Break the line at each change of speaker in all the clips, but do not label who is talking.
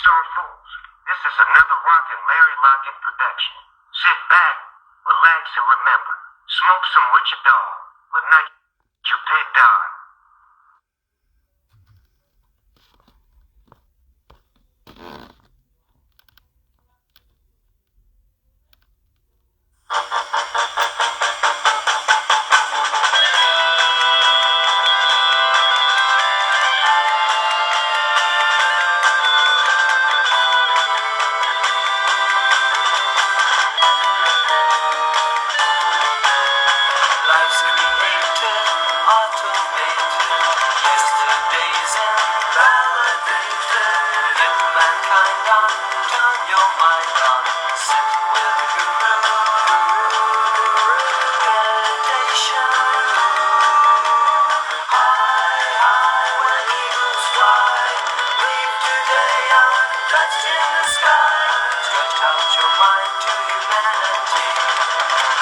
Star Fools. This is another rockin' Larry Locken production. Sit back, relax, and remember, smoke some with your dog, but not your pet dog.
Life's created, automated, yesterdays invalidated. If mankind on, turn your mind on, sit with the guru. Meditation. High, high, when eagles fly, leave today untouched in the sky. Stretch out your mind to humanity.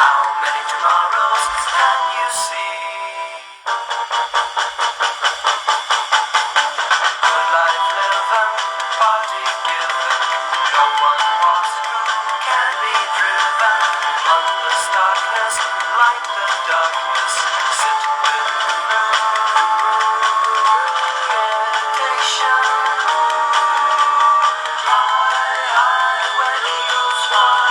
How many tomorrows can you see? Good life living, party given. No one walks who can be driven. Bloodless darkness, light the darkness. Sit with meditation. High, high, when eagles fly.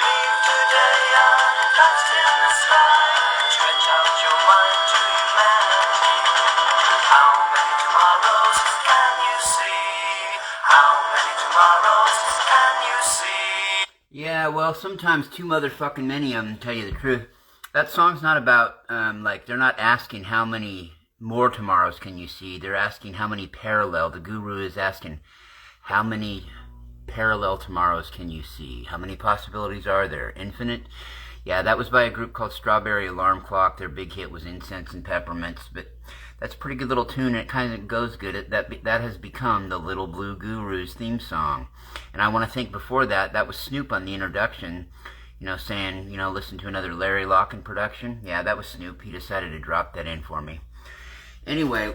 Leave today untouched in the sky. Stretch out your mind to humanity. How many tomorrows can you see? How many tomorrows can you see?
Yeah, well, sometimes too motherfucking many of them, tell you the truth. That song's not about, they're not asking how many more tomorrows can you see. They're asking how many parallel. The guru is asking how many parallel tomorrows can you see? How many possibilities are there? Infinite? Yeah, that was by a group called Strawberry Alarm Clock. Their big hit was Incense and Peppermints, but that's a pretty good little tune, and it kind of goes good. That has become the Lil Blue Guru's theme song. And I want to think before that was Snoop on the introduction, saying, listen to another Larry Locken production. Yeah, that was Snoop. He decided to drop that in for me. Anyway,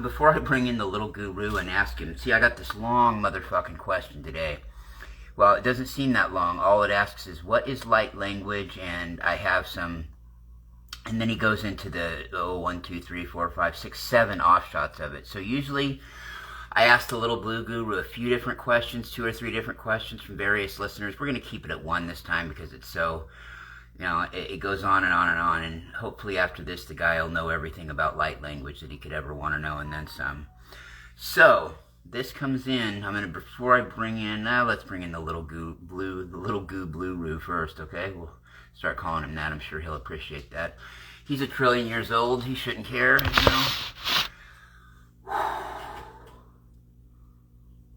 before I bring in the Little Guru and ask him, see, I got this long motherfucking question today. Well, it doesn't seem that long. All it asks is, what is light language? And I have some, and then he goes into the 1, 2, 3, 4, 5, 6, 7 offshots of it. So usually I ask the Little Blue Guru a few different questions, 2 or 3 different questions from various listeners. We're going to keep it at 1 this time because it's so, it goes on and on and on. And hopefully after this, the guy will know everything about light language that he could ever want to know, and then some. So this comes in. Before I bring in, let's bring in the Little Goo Blue first, okay? We'll start calling him that. I'm sure he'll appreciate that. He's a trillion years old. He shouldn't care,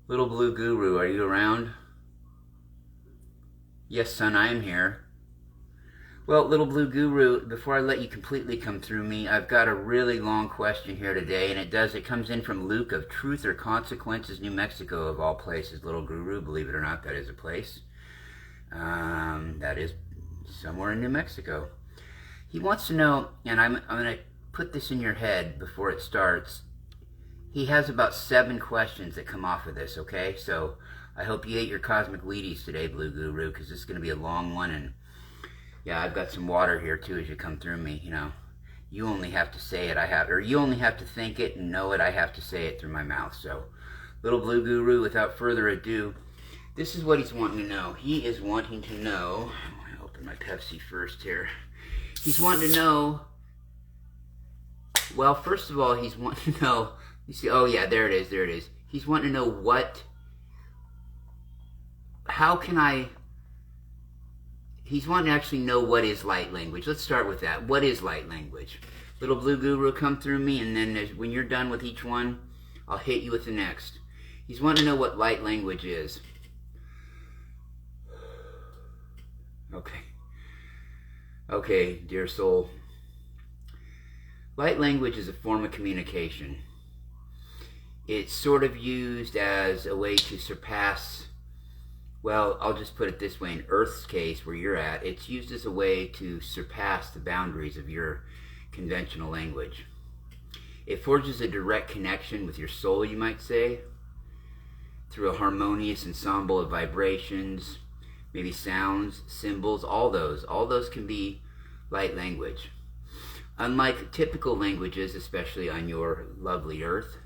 Little Blue Guru, are you around? Yes, son, I am here. Well, Little Blue Guru, before I let you completely come through me, I've got a really long question here today, and it comes in from Luke of Truth or Consequences, New Mexico, of all places. Little Guru, believe it or not, that is a place. That is somewhere in New Mexico. He wants to know, and I'm going to put this in your head before it starts. He has about 7 questions that come off of this, okay? So I hope you ate your cosmic Wheaties today, Blue Guru, because this is going to be a long one, and yeah, I've got some water here too as you come through me, You only have to say it, you only have to think it and know it, I have to say it through my mouth. So, Little Blue Guru, without further ado, this is what he's wanting to know. He is wanting to know, I'm going to open my Pepsi first here. He's wanting to know, well, first of all, he's wanting to know, you see, oh yeah, there it is. He's wanting to know he's wanting to actually know what is light language. Let's start with that. What is light language? Little Blue Guru, come through me, and then when you're done with each one, I'll hit you with the next. He's wanting to know what light language is. Okay, dear soul. Light language is a form of communication. It's sort of used as a way to surpass, well, I'll just put it this way, in Earth's case, where you're at, it's used as a way to surpass the boundaries of your conventional language. It forges a direct connection with your soul, you might say. through a harmonious ensemble of vibrations, maybe sounds, symbols, all those can be light language. Unlike typical languages, especially on your lovely earth,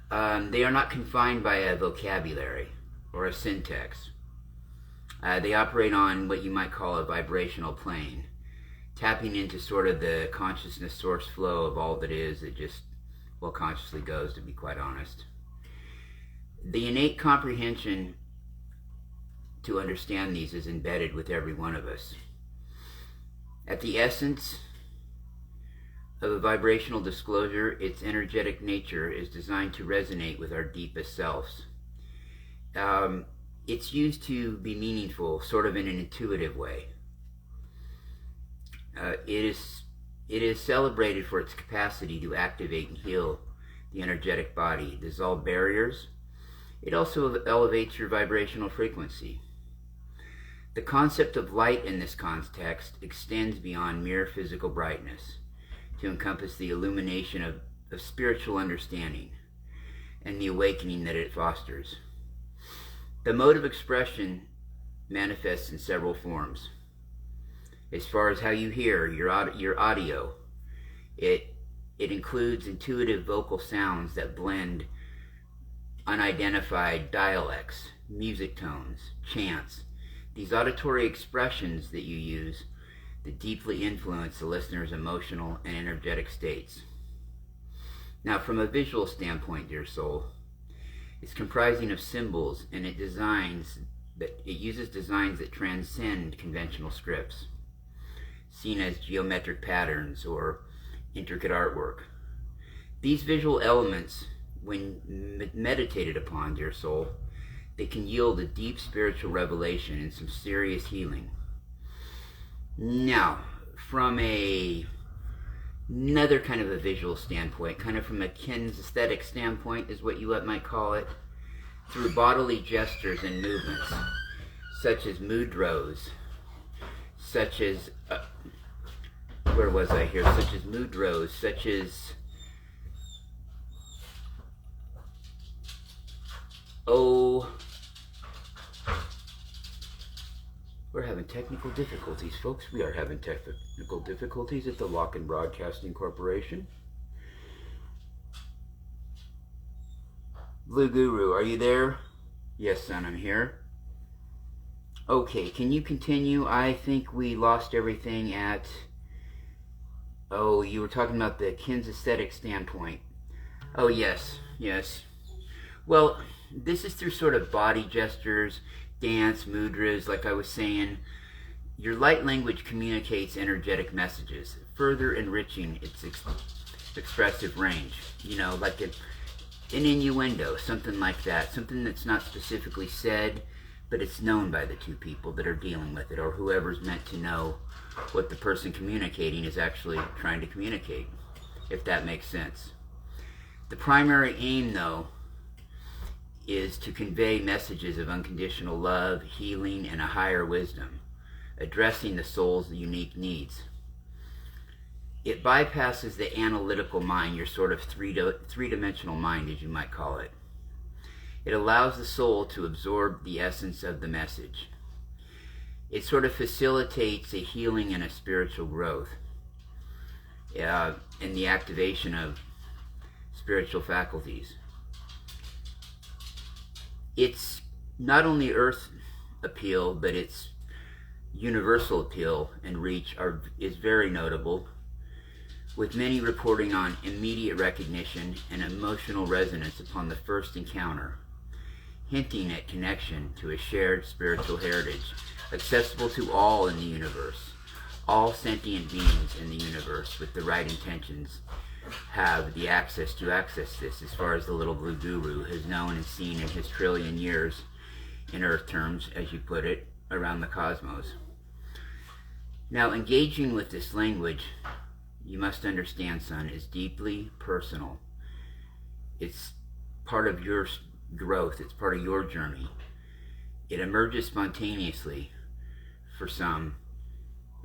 they are not confined by a vocabulary or a syntax. They operate on what you might call a vibrational plane, tapping into sort of the consciousness source flow of all that is. It just, well, consciously goes, to be quite honest. The innate comprehension to understand these is embedded with every one of us. At the essence of a vibrational disclosure, its energetic nature is designed to resonate with our deepest selves. It's used to be meaningful, sort of in an intuitive way. It is celebrated for its capacity to activate and heal the energetic body, dissolve barriers. It also elevates your vibrational frequency. The concept of light in this context extends beyond mere physical brightness to encompass the illumination of spiritual understanding and the awakening that it fosters. The mode of expression manifests in several forms. As far as how you hear your audio, it includes intuitive vocal sounds that blend unidentified dialects, music tones, chants. These auditory expressions that you use that deeply influence the listener's emotional and energetic states. Now, from a visual standpoint, dear soul, it's comprising of symbols, and it uses designs that transcend conventional scripts, seen as geometric patterns or intricate artwork. These visual elements, when meditated upon, dear soul, they can yield a deep spiritual revelation and some serious healing. Now, from another kind of a visual standpoint, kind of from a kinesthetic standpoint is what you might call it, through bodily gestures and movements, such as mudras, such as, such as, we're having technical difficulties, folks. We are having technical difficulties at the Locken Broadcasting Corporation. Blue Guru, are you there? Yes, son, I'm here. Okay, can you continue? I think we lost everything at... Oh, you were talking about the kinesthetic standpoint. Oh, yes. Well, this is through sort of body gestures, dance, mudras, like I was saying. Your light language communicates energetic messages, further enriching its expressive range. You know, like an innuendo, something like that. Something that's not specifically said, but it's known by the two people that are dealing with it, or whoever's meant to know what the person communicating is actually trying to communicate, if that makes sense. The primary aim, though, is to convey messages of unconditional love, healing, and a higher wisdom, addressing the soul's unique needs. It bypasses the analytical mind, your sort of three-dimensional mind, as you might call it. It allows the soul to absorb the essence of the message. It sort of facilitates a healing and a spiritual growth, and the activation of spiritual faculties. Its not only earth appeal, but its universal appeal and reach is very notable, with many reporting on immediate recognition and emotional resonance upon the first encounter, hinting at connection to a shared spiritual heritage accessible to all in the universe. All sentient beings in the universe with the right intentions have the access to access this, as far as the Lil Blue Guru has known and seen in his trillion years, in Earth terms, as you put it, around the cosmos. Now, engaging with this language, you must understand, son, is deeply personal. It's part of your growth. It's part of your journey. It emerges spontaneously for some,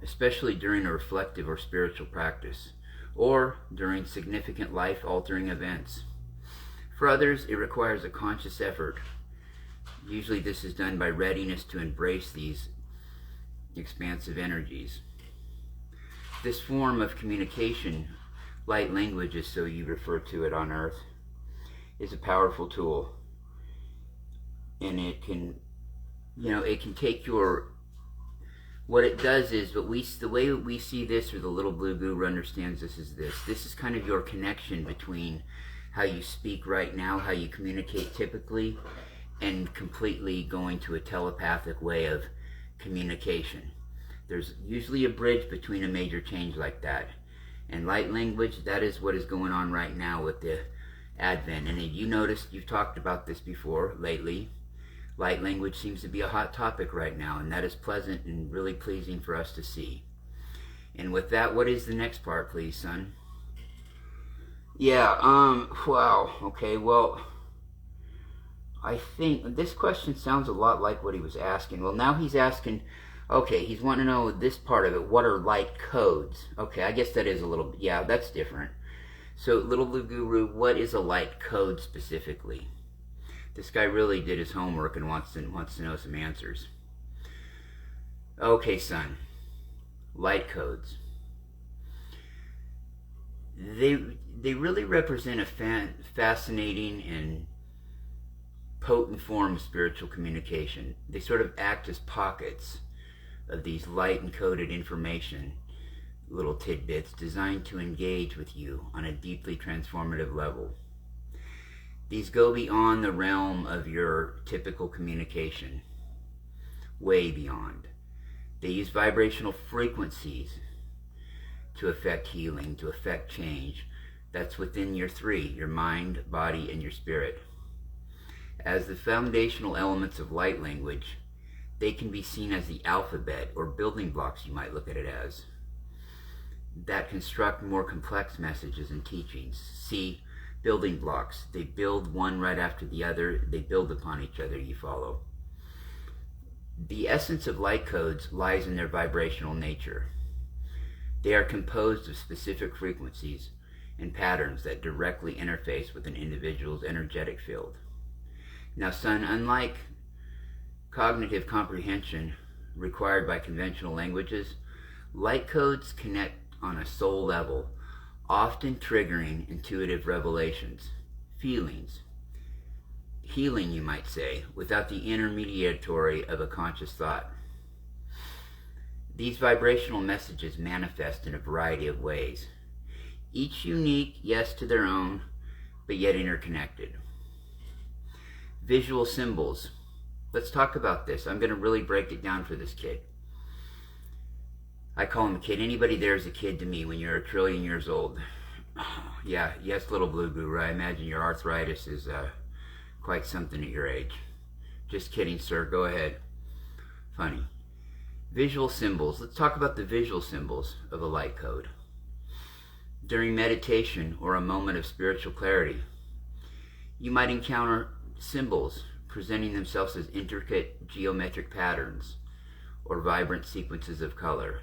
especially during a reflective or spiritual practice, or during significant life-altering events. For others, it requires a conscious effort Usually this is done by readiness to embrace these expansive energies. This form of communication, light language is so you refer to it on Earth, is a powerful tool. And it can, it can take your, what it does is, the way we see this, or the Little Blue Guru understands this, is this. This is kind of your connection between how you speak right now, how you communicate typically, and completely going to a telepathic way of communication. There's usually a bridge between a major change like that. And light language, that is what is going on right now with the Advent. And you noticed, you've talked about this before lately, light language seems to be a hot topic right now, and that is pleasant and really pleasing for us to see. And with that, what is the next part, please, son? Yeah, wow, okay, well, I think this question sounds a lot like what he was asking. Well, now he's asking, okay, he's wanting to know this part of it. What are light codes? Okay, I guess that is a little, yeah, that's different. So, Little Blue Guru, what is a light code specifically? This guy really did his homework and wants to know some answers. Okay, son. Light codes. They really represent a fascinating and potent form of spiritual communication. They sort of act as pockets of these light encoded information, little tidbits designed to engage with you on a deeply transformative level. These go beyond the realm of your typical communication, way beyond. They use vibrational frequencies to affect healing, to affect change. That's within your three, your mind, body, and your spirit. As the foundational elements of light language, they can be seen as the alphabet, or building blocks you might look at it as, that construct more complex messages and teachings. See, building blocks, they build one right after the other, they build upon each other, you follow. The essence of light codes lies in their vibrational nature. They are composed of specific frequencies and patterns that directly interface with an individual's energetic field. Now, son, unlike cognitive comprehension required by conventional languages, light codes connect on a soul level, often triggering intuitive revelations, feelings, healing, you might say, without the intermediary of a conscious thought. These vibrational messages manifest in a variety of ways, each unique, yes, to their own, but yet interconnected. Visual symbols. Let's talk about this. I'm going to really break it down for this kid. I call him a kid. Anybody there is a kid to me when you're 1 trillion years old. Yeah, yes, Little Blue Guru. I imagine your arthritis is quite something at your age. Just kidding, sir. Go ahead. Funny. Visual symbols. Let's talk about the visual symbols of a light code. During meditation or a moment of spiritual clarity, you might encounter symbols presenting themselves as intricate geometric patterns or vibrant sequences of color.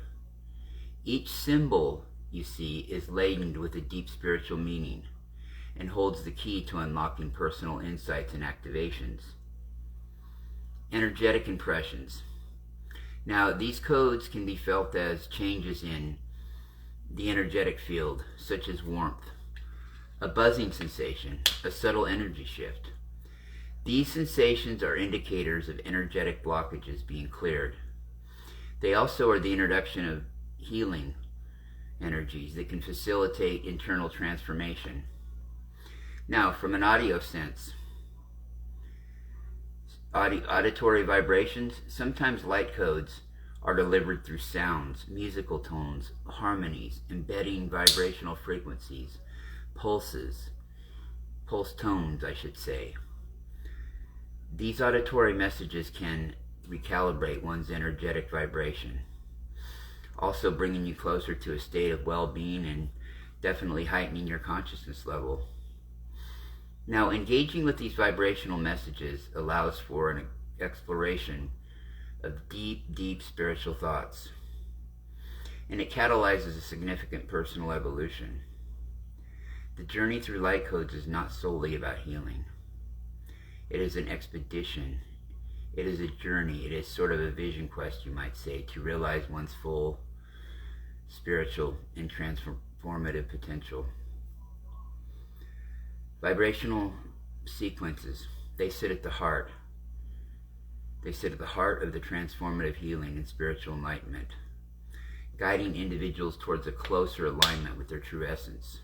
Each symbol, you see, is laden with a deep spiritual meaning and holds the key to unlocking personal insights and activations. Energetic impressions. Now, these codes can be felt as changes in the energetic field, such as warmth, a buzzing sensation, a subtle energy shift. These sensations are indicators of energetic blockages being cleared. They also are the introduction of healing energies that can facilitate internal transformation. Now, from an audio sense, auditory vibrations, sometimes light codes are delivered through sounds, musical tones, harmonies, embedding vibrational frequencies, pulse tones, I should say. These auditory messages can recalibrate one's energetic vibration, also bringing you closer to a state of well-being and definitely heightening your consciousness level. Now, engaging with these vibrational messages allows for an exploration of deep, deep spiritual thoughts, and it catalyzes a significant personal evolution. The journey through light codes is not solely about healing. It is an expedition It is a journey. It is sort of a vision quest, you might say, to realize one's full spiritual and transformative potential. Vibrational sequences, they sit at the heart. They sit at the heart of the transformative healing and spiritual enlightenment, guiding individuals towards a closer alignment with their true essence.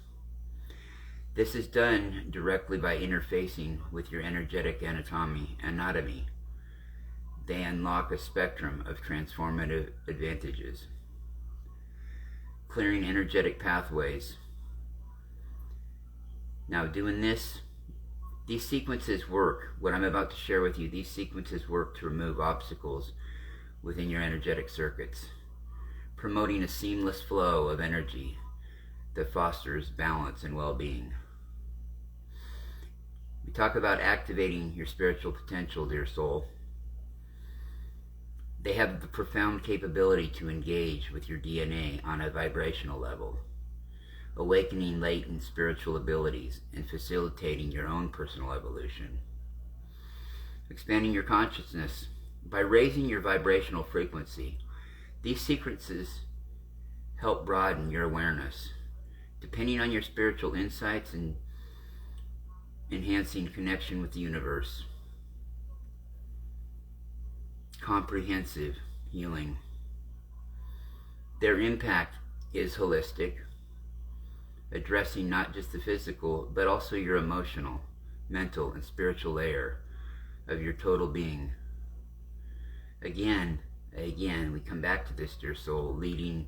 This is done directly by interfacing with your energetic anatomy. They unlock a spectrum of transformative advantages, clearing energetic pathways. Now, doing this, these sequences work. What I'm about to share with you, these sequences work to remove obstacles within your energetic circuits, promoting a seamless flow of energy that fosters balance and well-being. We talk about activating your spiritual potential, dear soul. They have the profound capability to engage with your DNA on a vibrational level, awakening latent spiritual abilities and facilitating your own personal evolution. Expanding your consciousness by raising your vibrational frequency. These sequences help broaden your awareness, depending on your spiritual insights and enhancing connection with the universe. Comprehensive healing. Their impact is holistic, addressing not just the physical, but also your emotional, mental, and spiritual layer of your total being. Again, we come back to this, dear soul, leading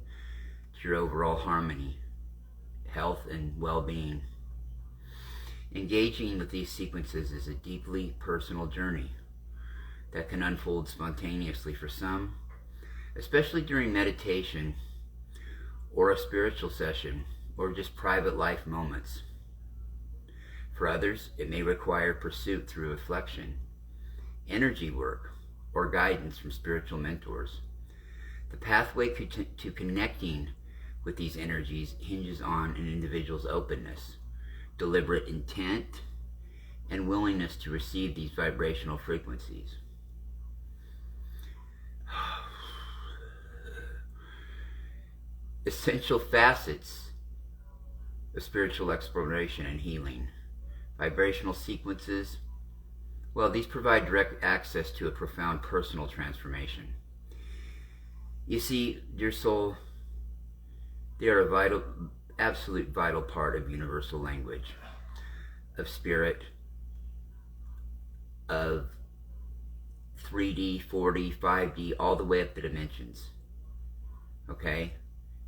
to your overall harmony, health, and well-being. Engaging with these sequences is a deeply personal journey that can unfold spontaneously for some, especially during meditation or a spiritual session or just private life moments. For others, it may require pursuit through reflection, energy work, or guidance from spiritual mentors. The pathway to connecting with these energies hinges on an individual's openness, deliberate intent, and willingness to receive these vibrational frequencies. Essential facets of spiritual exploration and healing. Vibrational sequences, well, these provide direct access to a profound personal transformation. You see, dear soul, they are a vital, absolute vital part of universal language, of spirit, of 3D, 4D, 5D, all the way up the dimensions. Okay?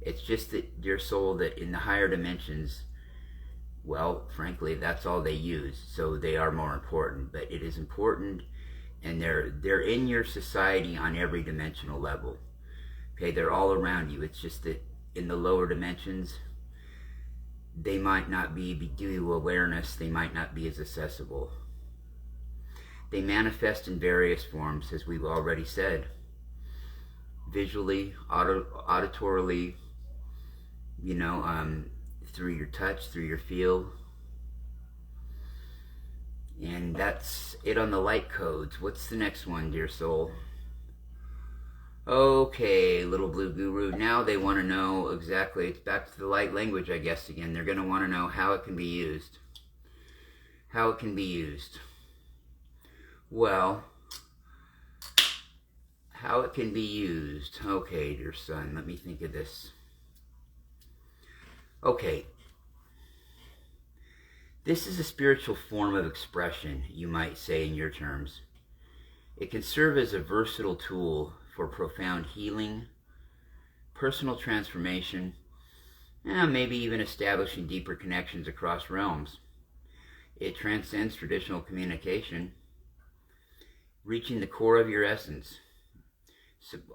It's just that, dear soul, that in the higher dimensions, well, frankly, that's all they use, so they are more important. But it is important, and they're in your society on every dimensional level. Okay, they're all around you. It's just that in the lower dimensions, they might not be, due to awareness, they might not be as accessible. They manifest in various forms, as we've already said. Visually, auditorily, through your touch, through your feel. And that's it on the light codes. What's the next one, dear soul? Okay, Lil Blue Guru. Now they want to know exactly, it's back to the light language, I guess, again. They're going to want to know how it can be used. How it can be used. Well, how it can be used. Okay, dear son, let me think of this. Okay. This is a spiritual form of expression, you might say in your terms. It can serve as a versatile tool for profound healing, personal transformation, and maybe even establishing deeper connections across realms. It transcends traditional communication, reaching the core of your essence,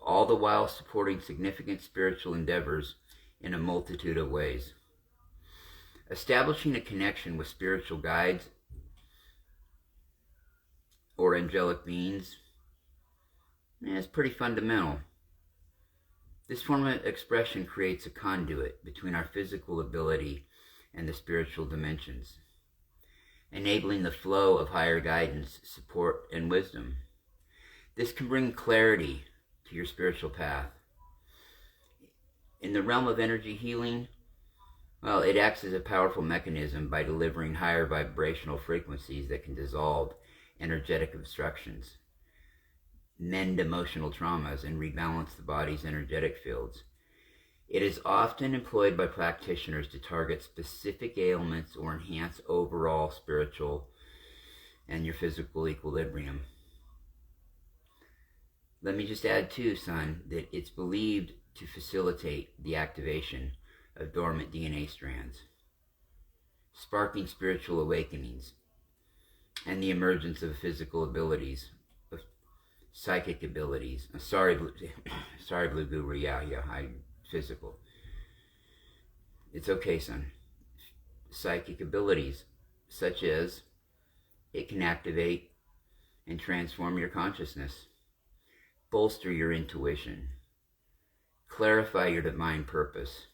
all the while supporting significant spiritual endeavors in a multitude of ways. Establishing a connection with spiritual guides or angelic beings is pretty fundamental. This form of expression creates a conduit between our physical ability and the spiritual dimensions, enabling the flow of higher guidance, support, and wisdom. This can bring clarity to your spiritual path. In the realm of energy healing, well, it acts as a powerful mechanism by delivering higher vibrational frequencies that can dissolve energetic obstructions, mend emotional traumas, and rebalance the body's energetic fields. It is often employed by practitioners to target specific ailments or enhance overall spiritual and your physical equilibrium. Let me just add too, son, that it's believed to facilitate the activation of dormant DNA strands, sparking spiritual awakenings, and the emergence of physical abilities, of psychic abilities. Sorry, Blue Guru, yeah, physical. It's okay, son. Psychic abilities, such as it can activate and transform your consciousness, bolster your intuition, clarify your divine purpose,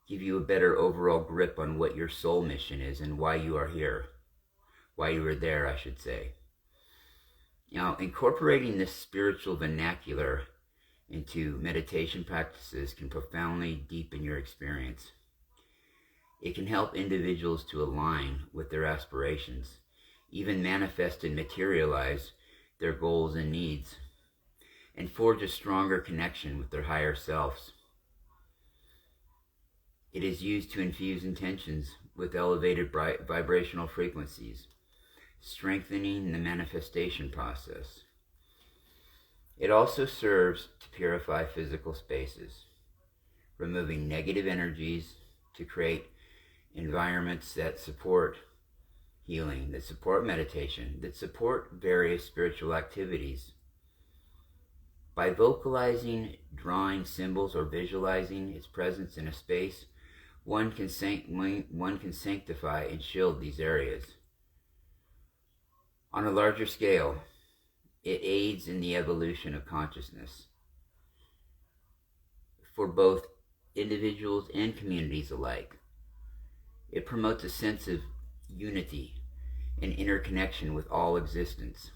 give you a better overall grip on what your soul mission is and why you are here. Why you are there, I should say. Now, incorporating this spiritual vernacular into meditation practices can profoundly deepen your experience. It can help individuals to align with their aspirations, even manifest and materialize their goals and needs, and forge a stronger connection with their higher selves. It is used to infuse intentions with elevated vibrational frequencies, strengthening the manifestation process. It also serves to purify physical spaces, removing negative energies to create environments that support healing, that support meditation, that support various spiritual activities. By vocalizing, drawing symbols, or visualizing its presence in a space, one can sanctify and shield these areas. On a larger scale, it aids in the evolution of consciousness for both individuals and communities alike. It promotes a sense of unity and interconnection with all existence.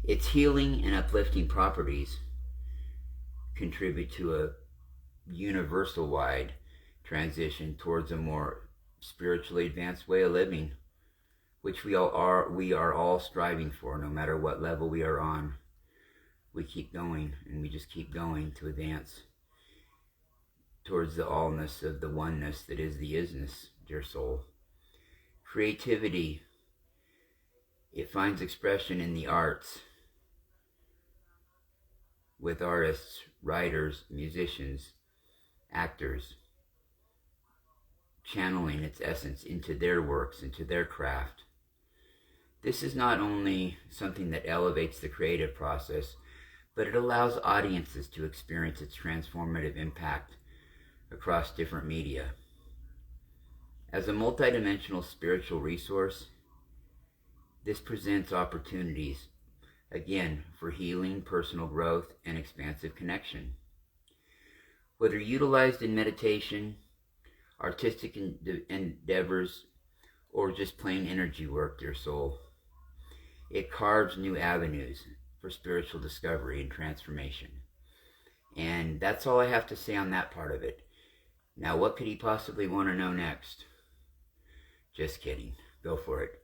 Its healing and uplifting properties contribute to a universal-wide transition towards a more spiritually advanced way of living, which we are all striving for, no matter what level we are on. We keep going, and we just keep going to advance towards the allness of the oneness that is the isness, dear soul. Creativity, it finds expression in the arts, with artists, writers, musicians, actors, channeling its essence into their works, into their craft. This is not only something that elevates the creative process, but it allows audiences to experience its transformative impact across different media. As a multidimensional spiritual resource, this presents opportunities, again, for healing, personal growth, and expansive connection. Whether utilized in meditation, artistic endeavors, or just plain energy work, dear soul, it carves new avenues for spiritual discovery and transformation. And that's all I have to say on that part of it. Now, what could he possibly want to know next? Just kidding. Go for it.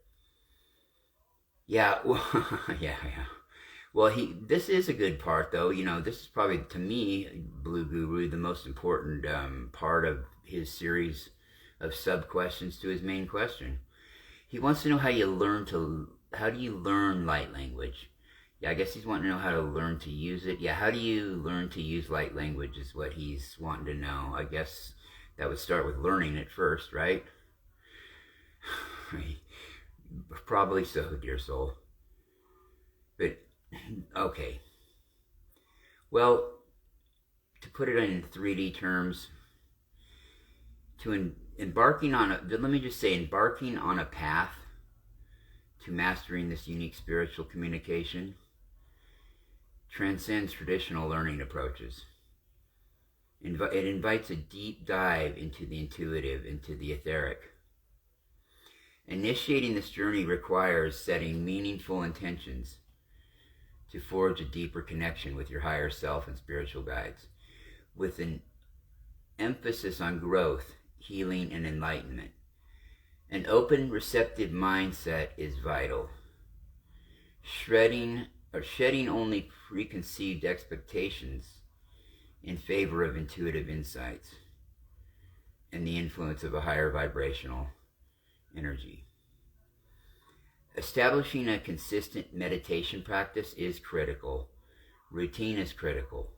Yeah, well, yeah. Well, this is a good part, though. You know, this is probably, to me, Blue Guru, the most important part of his series of sub-questions to his main question. He wants to know how do you learn light language? Yeah, I guess he's wanting to know how to learn to use it. Yeah, how do you learn to use light language is what he's wanting to know. I guess that would start with learning it first, right? Probably so, dear soul. But, okay. Well, to put it in 3D terms, embarking on a path to mastering this unique spiritual communication transcends traditional learning approaches. It invites a deep dive into the intuitive, into the etheric. Initiating this journey requires setting meaningful intentions to forge a deeper connection with your higher self and spiritual guides, with an emphasis on growth, healing, and enlightenment. An open, receptive mindset is vital. Shedding only preconceived expectations in favor of intuitive insights and the influence of a higher vibrational energy. Establishing a consistent meditation practice is critical. Routine is critical.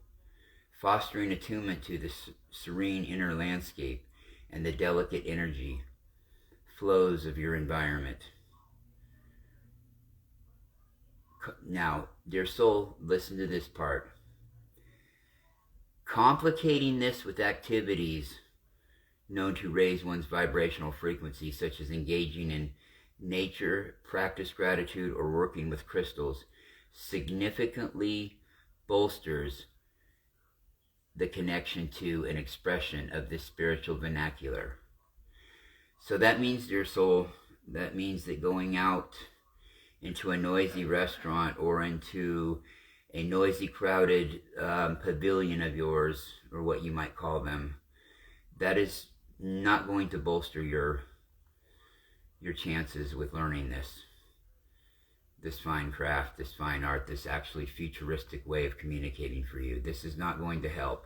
Fostering attunement to the serene inner landscape and the delicate energy flows of your environment. Now, dear soul, listen to this part. Complicating this with activities known to raise one's vibrational frequency, such as engaging in nature, practice gratitude, or working with crystals, significantly bolsters the connection to an expression of this spiritual vernacular. So that means, dear soul, that means that going out into a noisy restaurant or into a noisy, crowded pavilion of yours, or what you might call them, that is not going to bolster your chances with learning this fine craft, this fine art, this actually futuristic way of communicating for you. This is not going to help.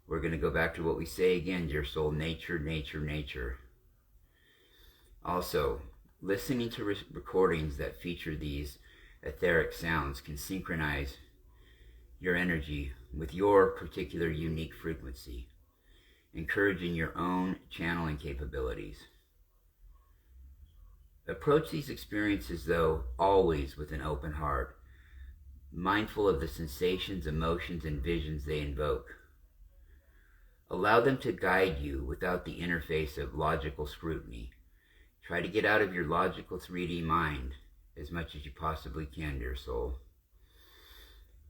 We're going to go back to what we say again, dear soul: nature, nature, nature. Also, listening to recordings that feature these etheric sounds can synchronize your energy with your particular unique frequency, encouraging your own channeling capabilities. Approach these experiences, though, always with an open heart, mindful of the sensations, emotions, and visions they invoke. Allow them to guide you without the interface of logical scrutiny. Try to get out of your logical 3D mind as much as you possibly can, dear soul.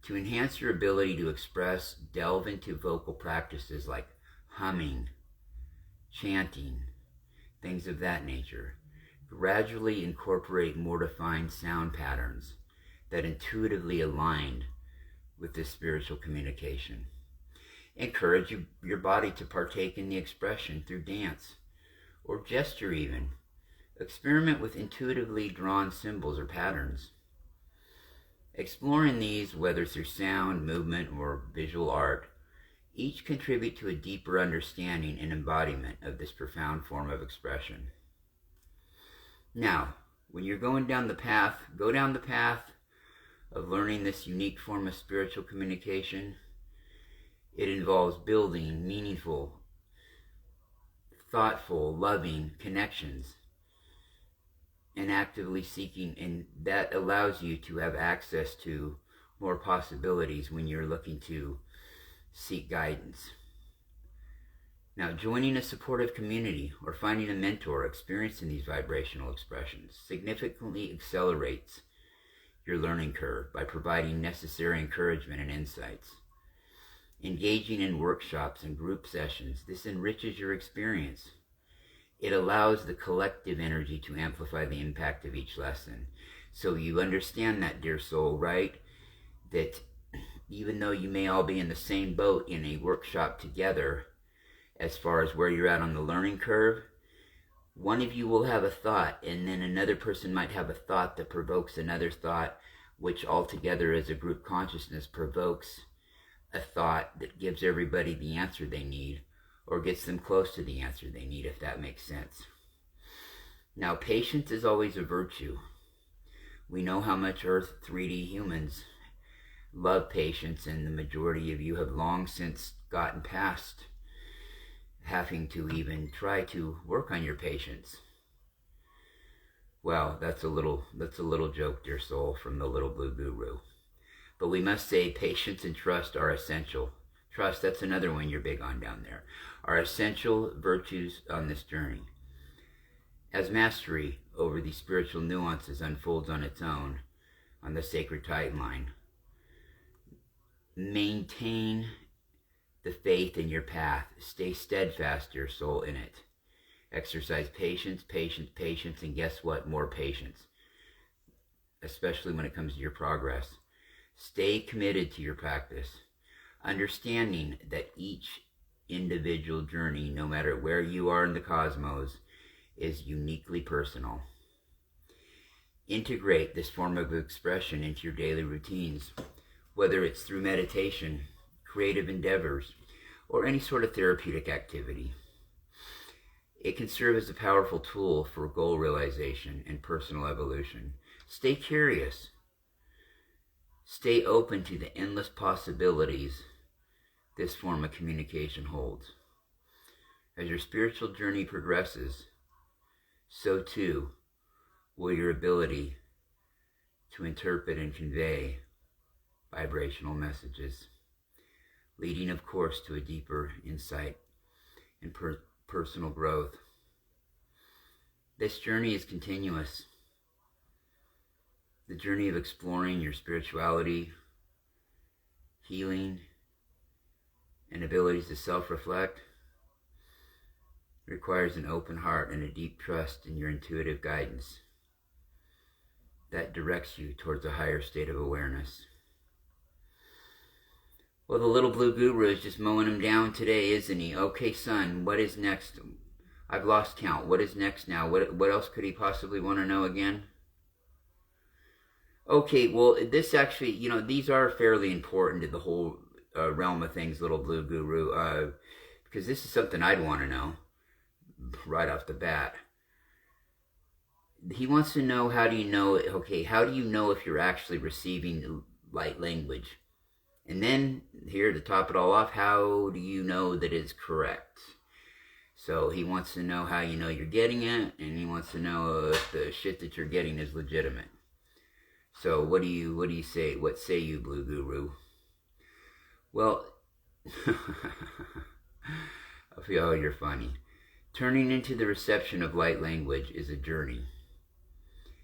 To enhance your ability to express, delve into vocal practices like humming, chanting, things of that nature. Gradually incorporate more defined sound patterns that intuitively align with this spiritual communication. Encourage your body to partake in the expression through dance or gesture even. Experiment with intuitively drawn symbols or patterns. Exploring these, whether through sound, movement, or visual art, each contribute to a deeper understanding and embodiment of this profound form of expression. Now, when you're going down the path, go down the path of learning this unique form of spiritual communication. It involves building meaningful, thoughtful, loving connections and actively seeking, and that allows you to have access to more possibilities when you're looking to seek guidance. Now, joining a supportive community or finding a mentor experiencing these vibrational expressions significantly accelerates your learning curve by providing necessary encouragement and insights. Engaging in workshops and group sessions, this enriches your experience. It allows the collective energy to amplify the impact of each lesson. So you understand that, dear soul, right? That even though you may all be in the same boat in a workshop together, as far as where you're at on the learning curve, one of you will have a thought, and then another person might have a thought that provokes another thought, which altogether as a group consciousness provokes a thought that gives everybody the answer they need, or gets them close to the answer they need, if that makes sense. Now, patience is always a virtue. We know how much Earth 3D humans love patience, and the majority of you have long since gotten past having to even try to work on your patience. Well, that's a little joke, dear soul, from the Lil Blue Guru. But we must say patience and trust are essential. Trust, that's another one you're big on down there, are essential virtues on this journey. As mastery over these spiritual nuances unfolds on its own on the sacred timeline, maintain the faith in your path. Stay steadfast, your soul, in it. Exercise patience, patience, patience, and guess what? More patience, especially when it comes to your progress. Stay committed to your practice, understanding that each individual journey, no matter where you are in the cosmos, is uniquely personal. Integrate this form of expression into your daily routines, whether it's through meditation, creative endeavors, or any sort of therapeutic activity. It can serve as a powerful tool for goal realization and personal evolution. Stay curious. Stay open to the endless possibilities this form of communication holds. As your spiritual journey progresses, so too will your ability to interpret and convey vibrational messages, leading, of course, to a deeper insight and personal growth. This journey is continuous. The journey of exploring your spirituality, healing, and abilities to self-reflect requires an open heart and a deep trust in your intuitive guidance that directs you towards a higher state of awareness. Well, the Little Blue Guru is just mowing him down today, isn't he? Okay, son, what is next? I've lost count. What is next now? What else could he possibly want to know again? Okay, well, this actually, these are fairly important to the whole realm of things, Little Blue Guru, because this is something I'd want to know right off the bat. He wants to know, how do you know if you're actually receiving light language? And then, here to top it all off, how do you know that it's correct? So he wants to know how you know you're getting it, and he wants to know if the shit that you're getting is legitimate. So what do you say? What say you, Blue Guru? Well, I feel you're funny. Turning into the reception of light language is a journey.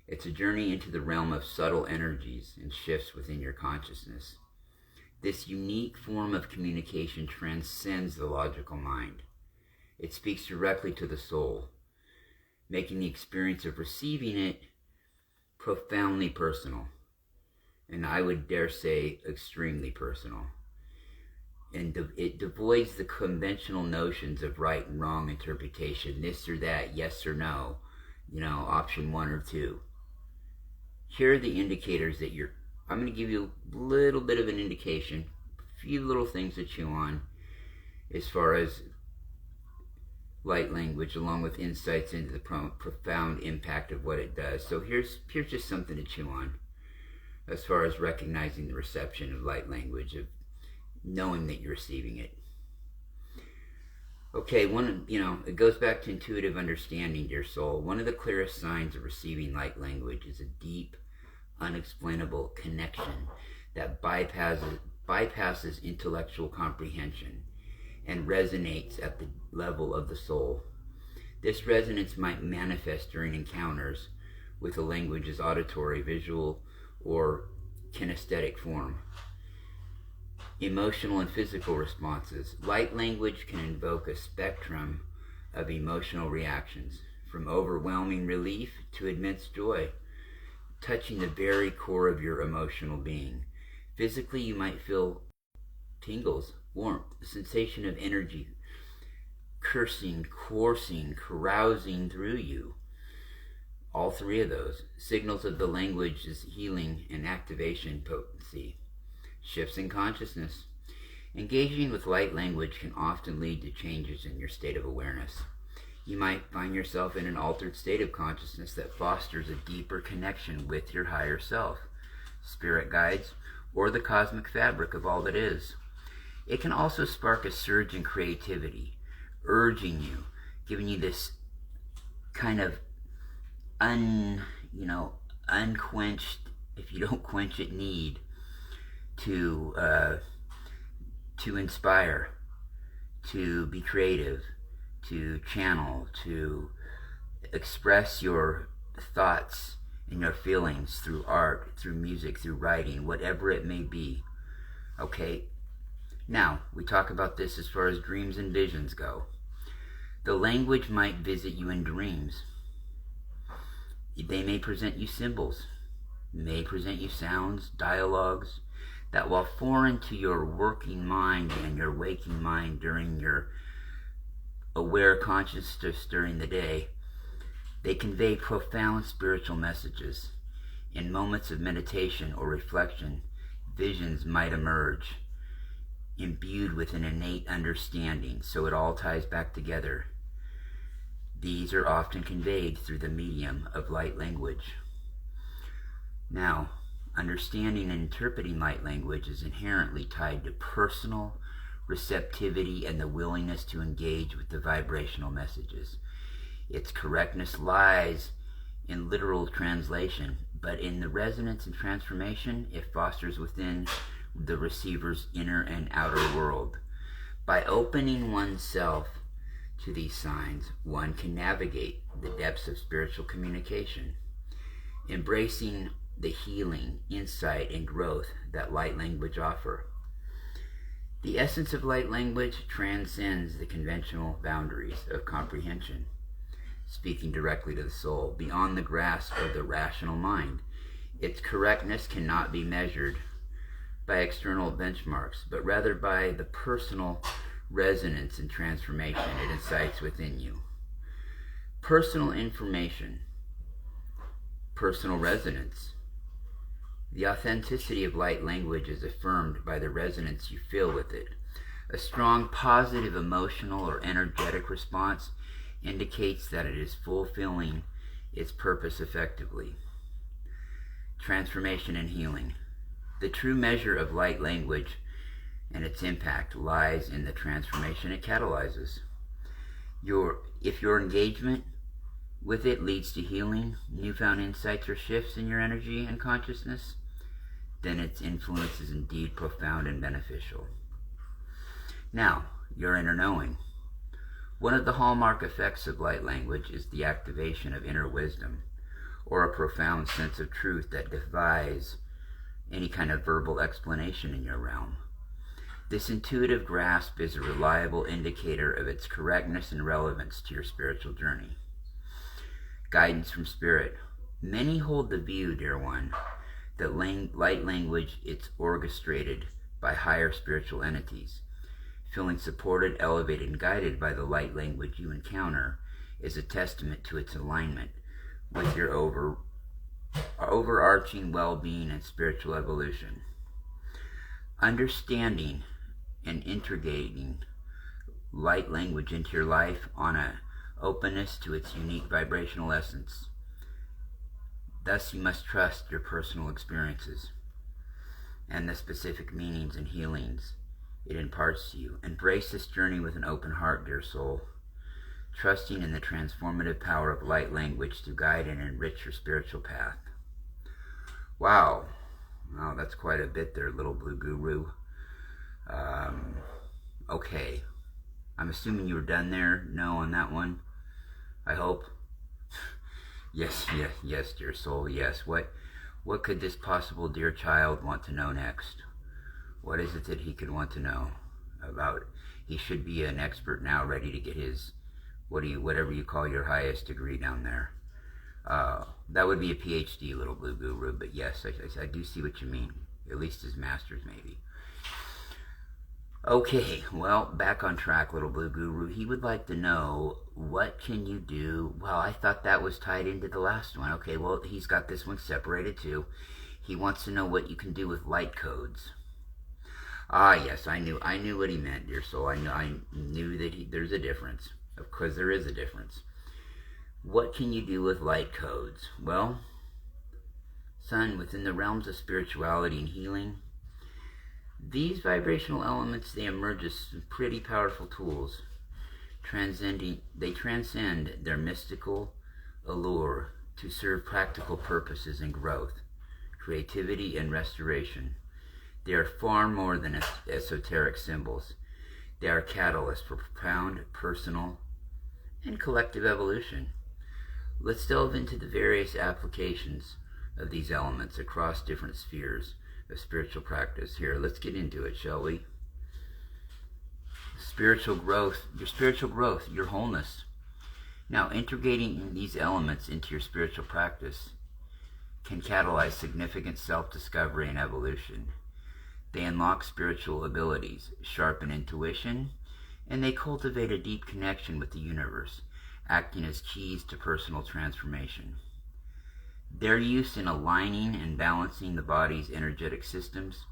It's a journey into the realm of subtle energies and shifts within your consciousness. This unique form of communication transcends the logical mind. It speaks directly to the soul, making the experience of receiving it profoundly personal, and I would dare say extremely personal. And it devoids the conventional notions of right and wrong interpretation, this or that, yes or no, option 1 or 2. Here are the indicators that I'm going to give you a little bit of an indication, a few little things to chew on as far as light language, along with insights into the profound impact of what it does. So here's just something to chew on as far as recognizing the reception of light language, of knowing that you're receiving it. Okay, it goes back to intuitive understanding, dear soul. One of the clearest signs of receiving light language is a deep, unexplainable connection that bypasses intellectual comprehension and resonates at the level of the soul. This resonance might manifest during encounters with a language's auditory, visual, or kinesthetic form. Emotional and physical responses. Light language can invoke a spectrum of emotional reactions, from overwhelming relief to immense joy, touching the very core of your emotional being. Physically, you might feel tingles, warmth, a sensation of energy, coursing, carousing through you. All 3 of those. Signals of the language's healing and activation potency. Shifts in consciousness. Engaging with light language can often lead to changes in your state of awareness. You might find yourself in an altered state of consciousness that fosters a deeper connection with your higher self, spirit guides, or the cosmic fabric of all that is. It can also spark a surge in creativity, urging you, giving you this kind of unquenched, if you don't quench it, need to inspire, to be creative, to channel, to express your thoughts and your feelings through art, through music, through writing, whatever it may be. Okay, now we talk about this as far as dreams and visions go. The language might visit you in dreams. They may present you symbols, may present you sounds, dialogues, that while foreign to your working mind and your waking mind during your aware consciousness during the day, they convey profound spiritual messages. In moments of meditation or reflection, visions might emerge, imbued with an innate understanding, so it all ties back together. These are often conveyed through the medium of light language. Now, understanding and interpreting light language is inherently tied to personal receptivity and the willingness to engage with the vibrational messages. Its correctness lies in literal translation, but in the resonance and transformation it fosters within the receiver's inner and outer world. By opening oneself to these signs, one can navigate the depths of spiritual communication, embracing the healing, insight, and growth that light language offer. The essence of light language transcends the conventional boundaries of comprehension, speaking directly to the soul, beyond the grasp of the rational mind. Its correctness cannot be measured by external benchmarks, but rather by the personal resonance and transformation it incites within you. Personal information, personal resonance. The authenticity of light language is affirmed by the resonance you feel with it. A strong positive emotional or energetic response indicates that it is fulfilling its purpose effectively. Transformation and healing. The true measure of light language and its impact lies in the transformation it catalyzes. If your engagement with it leads to healing, newfound insights or shifts in your energy and consciousness, then its influence is indeed profound and beneficial. Now, your inner knowing. One of the hallmark effects of light language is the activation of inner wisdom, or a profound sense of truth that defies any kind of verbal explanation in your realm. This intuitive grasp is a reliable indicator of its correctness and relevance to your spiritual journey. Guidance from Spirit. Many hold the view, dear one, that light language is orchestrated by higher spiritual entities. Feeling supported, elevated, and guided by the light language you encounter is a testament to its alignment with your overarching well-being and spiritual evolution. Understanding and integrating light language into your life on an openness to its unique vibrational essence. Thus, you must trust your personal experiences and the specific meanings and healings it imparts to you. Embrace this journey with an open heart, dear soul, trusting in the transformative power of light language to guide and enrich your spiritual path. Wow, that's quite a bit there, Lil Blue Guru. Okay, I'm assuming you were done there. No on that one, I hope. Yes, dear soul, yes. What could this possible dear child want to know next? What is it that he could want to know about? He should be an expert now, ready to get his, whatever you call your highest degree down there. That would be a PhD, Lil Blue Guru, but yes, I do see what you mean. At least his master's, maybe. Okay, well, back on track, Lil Blue Guru. He would like to know, what can you do? Well, I thought that was tied into the last one. Okay, well, he's got this one separated too. He wants to know what you can do with light codes. Ah, yes, I knew what he meant, dear soul. I knew that there's a difference. Of course, there is a difference. What can you do with light codes? Well, son, within the realms of spirituality and healing, these vibrational elements, they emerge as some pretty powerful tools. They transcend their mystical allure to serve practical purposes and growth, creativity, and restoration. They are far more than esoteric symbols. They are catalysts for profound personal and collective evolution. Let's delve into the various applications of these elements across different spheres of spiritual practice. Here, let's get into it, shall we? Spiritual growth, your wholeness. Now, integrating these elements into your spiritual practice can catalyze significant self-discovery and evolution. They unlock spiritual abilities, sharpen intuition, and they cultivate a deep connection with the universe, acting as keys to personal transformation. Their use in aligning and balancing the body's energetic systems,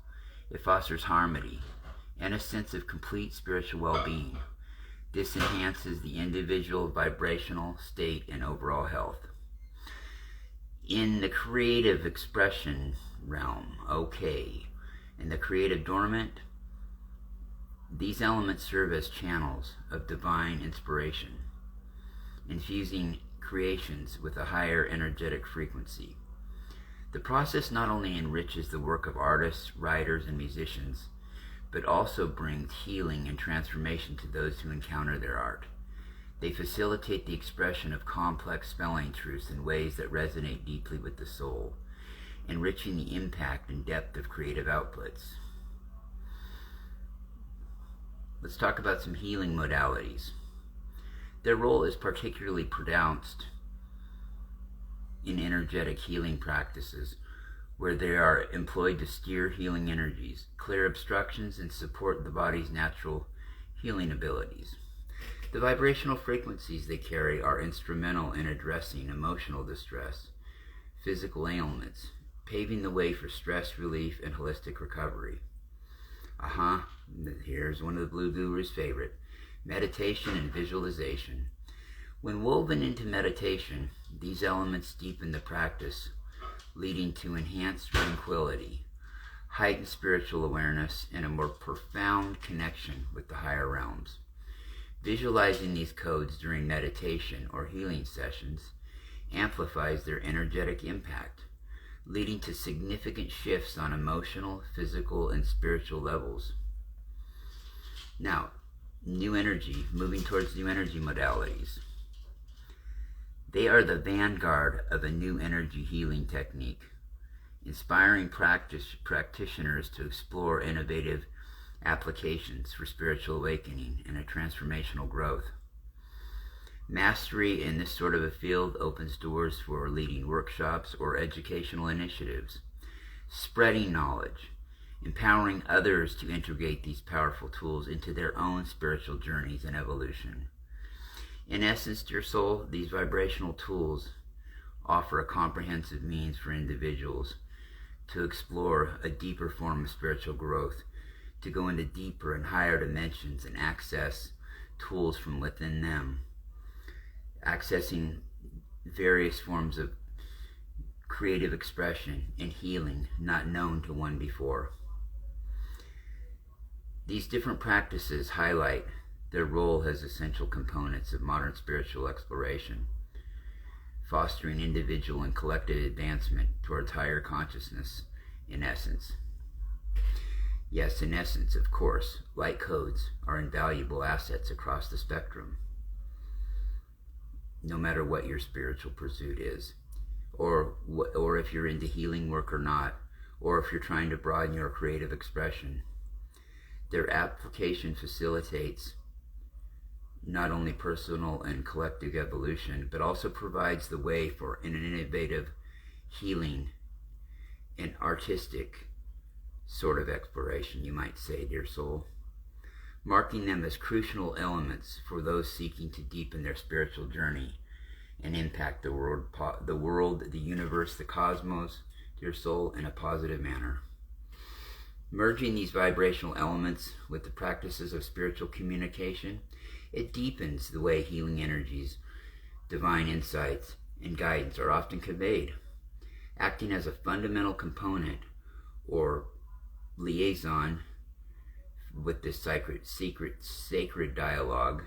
it fosters harmony and a sense of complete spiritual well-being. This enhances the individual vibrational state and overall health. In the creative expression realm, in the creative dormant, these elements serve as channels of divine inspiration, infusing creations with a higher energetic frequency. The process not only enriches the work of artists, writers, and musicians, but also brings healing and transformation to those who encounter their art. They facilitate the expression of complex spelling truths in ways that resonate deeply with the soul, enriching the impact and depth of creative outputs. Let's talk about some healing modalities. Their role is particularly pronounced in energetic healing practices, where they are employed to steer healing energies, clear obstructions, and support the body's natural healing abilities. The vibrational frequencies they carry are instrumental in addressing emotional distress, physical ailments, paving the way for stress relief and holistic recovery. Here's one of the Blue Guru's favorite: meditation and visualization. When woven into meditation, these elements deepen the practice, leading to enhanced tranquility, heightened spiritual awareness, and a more profound connection with the higher realms. Visualizing these codes during meditation or healing sessions amplifies their energetic impact, leading to significant shifts on emotional, physical, and spiritual levels. Now, moving towards new energy modalities. They are the vanguard of a new energy healing technique, inspiring practitioners to explore innovative applications for spiritual awakening and a transformational growth. Mastery in this sort of a field opens doors for leading workshops or educational initiatives, spreading knowledge, empowering others to integrate these powerful tools into their own spiritual journeys and evolution. In essence, dear soul, these vibrational tools offer a comprehensive means for individuals to explore a deeper form of spiritual growth, to go into deeper and higher dimensions and access tools from within them, accessing various forms of creative expression and healing not known to one before. These different practices highlight their role as essential components of modern spiritual exploration, fostering individual and collective advancement towards higher consciousness in essence. Yes, in essence, of course, light codes are invaluable assets across the spectrum, no matter what your spiritual pursuit is, or if you're into healing work or not, or if you're trying to broaden your creative expression. Their application facilitates not only personal and collective evolution, but also provides the way for an innovative healing and artistic sort of exploration, you might say, dear soul, marking them as crucial elements for those seeking to deepen their spiritual journey and impact the world, the universe, the cosmos, dear soul, in a positive manner. Merging these vibrational elements with the practices of spiritual communication, it deepens the way healing energies, divine insights, and guidance are often conveyed, acting as a fundamental component or liaison with this sacred dialogue.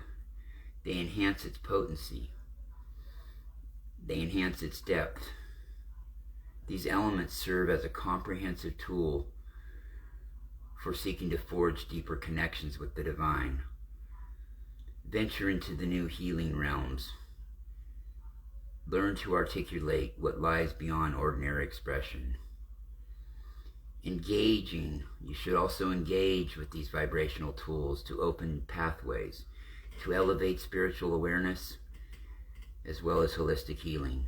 They enhance its potency. They enhance its depth. These elements serve as a comprehensive tool for seeking to forge deeper connections with the divine. Venture into the new healing realms. Learn to articulate what lies beyond ordinary expression. You should also engage with these vibrational tools to open pathways, to elevate spiritual awareness, as well as holistic healing.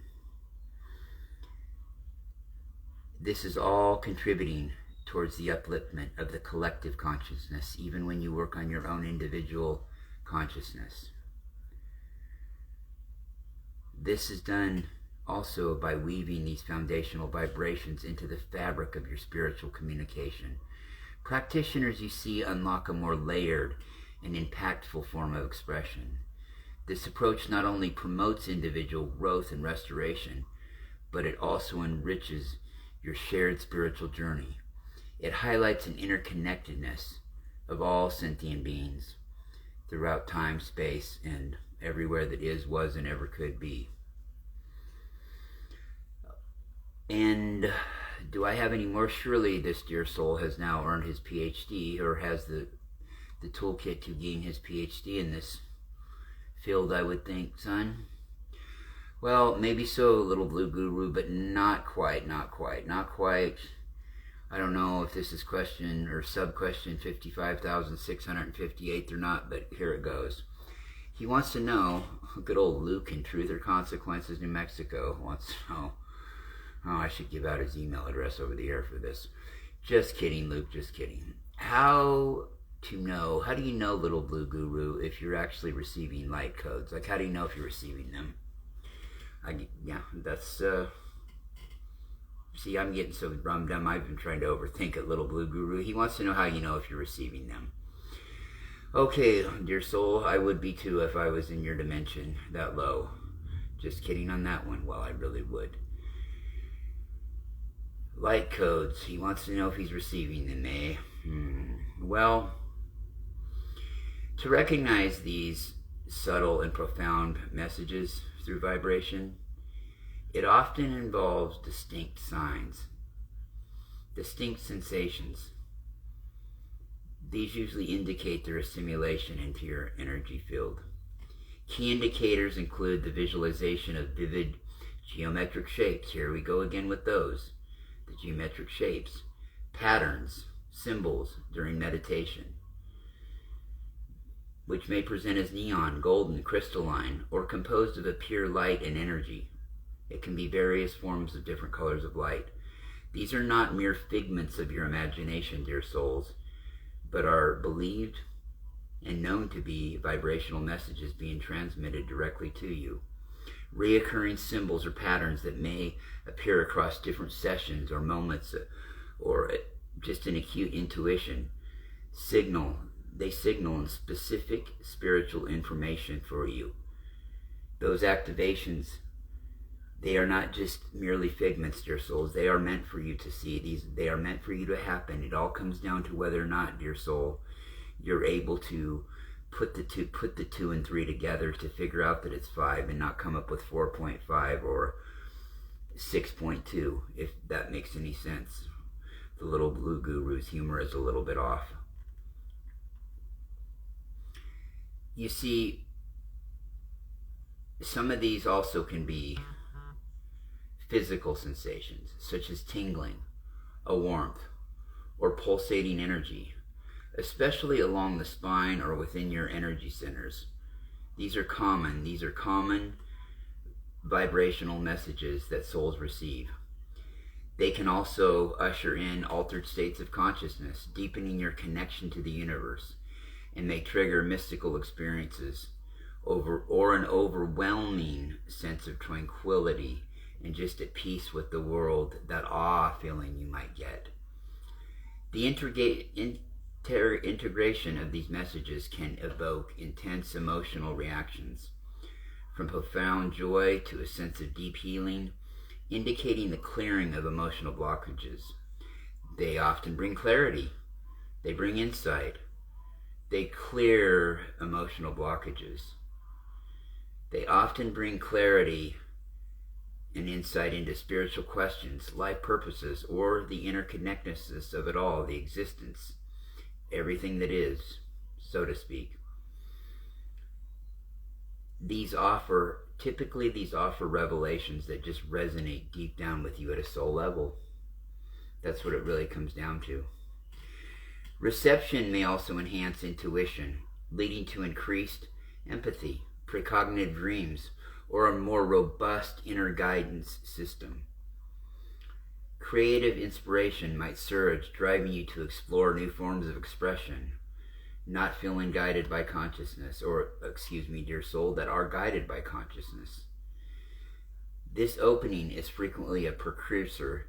This is all contributing towards the upliftment of the collective consciousness, even when you work on your own individual consciousness. This is done also by weaving these foundational vibrations into the fabric of your spiritual communication. Practitioners you see unlock a more layered and impactful form of expression. This approach not only promotes individual growth and restoration, but it also enriches your shared spiritual journey. It highlights an interconnectedness of all sentient beings throughout time, space, and everywhere that is, was, and ever could be. And do I have any more? Surely this dear soul has now earned his PhD, or has the toolkit to gain his PhD in this field, I would think, son. Well, maybe so, Little Blue Guru, but not quite. I don't know if this is question or sub-question 55,658 or not, but here it goes. He wants to know, good old Luke in Truth or Consequences, New Mexico, wants to know, I should give out his email address over the air for this. Just kidding, Luke, just kidding. How do you know, Little Blue Guru, if you're actually receiving light codes? Like, how do you know if you're receiving them? See, I'm getting so dumb, I've been trying to overthink it, Little Blue Guru. He wants to know how you know if you're receiving them. Okay, dear soul, I would be too if I was in your dimension that low. Just kidding on that one. Well, I really would. Light codes. He wants to know if he's receiving them, eh? Well, to recognize these subtle and profound messages through vibration, it often involves distinct signs, distinct sensations. These usually indicate their assimilation into your energy field. Key indicators include the visualization of vivid geometric shapes. Here we go again with those. The geometric shapes, patterns, symbols during meditation, which may present as neon, golden, crystalline, or composed of a pure light and energy. It can be various forms of different colors of light. These are not mere figments of your imagination, dear souls, but are believed and known to be vibrational messages being transmitted directly to you. Reoccurring symbols or patterns that may appear across different sessions or moments, or just an acute intuition, signal specific spiritual information for you. Those activations, they are not just merely figments, dear souls. They are meant for you to see. They are meant for you to happen. It all comes down to whether or not, dear soul, you're able to put the two and three together to figure out that it's 5 and not come up with 4.5 or 6.2, if that makes any sense. The Little Blue Guru's humor is a little bit off. You see, some of these also can be physical sensations, such as tingling, a warmth, or pulsating energy, especially along the spine or within your energy centers. These are common vibrational messages that souls receive. They can also usher in altered states of consciousness, deepening your connection to the universe, and may trigger mystical experiences or an overwhelming sense of tranquility and just at peace with the world, that awe feeling you might get. The integration of these messages can evoke intense emotional reactions, from profound joy to a sense of deep healing, indicating the clearing of emotional blockages. They often bring clarity. They bring insight. They clear emotional blockages. They often bring clarity and insight into spiritual questions, life purposes, or the interconnectedness of it all, the existence, everything that is, so to speak. These offer revelations that just resonate deep down with you at a soul level. That's what it really comes down to. Reception may also enhance intuition, leading to increased empathy, precognitive dreams, or a more robust inner guidance system. Creative inspiration might surge, driving you to explore new forms of expression, not feeling guided by consciousness, or, excuse me, dear soul, that are guided by consciousness. This opening is frequently a precursor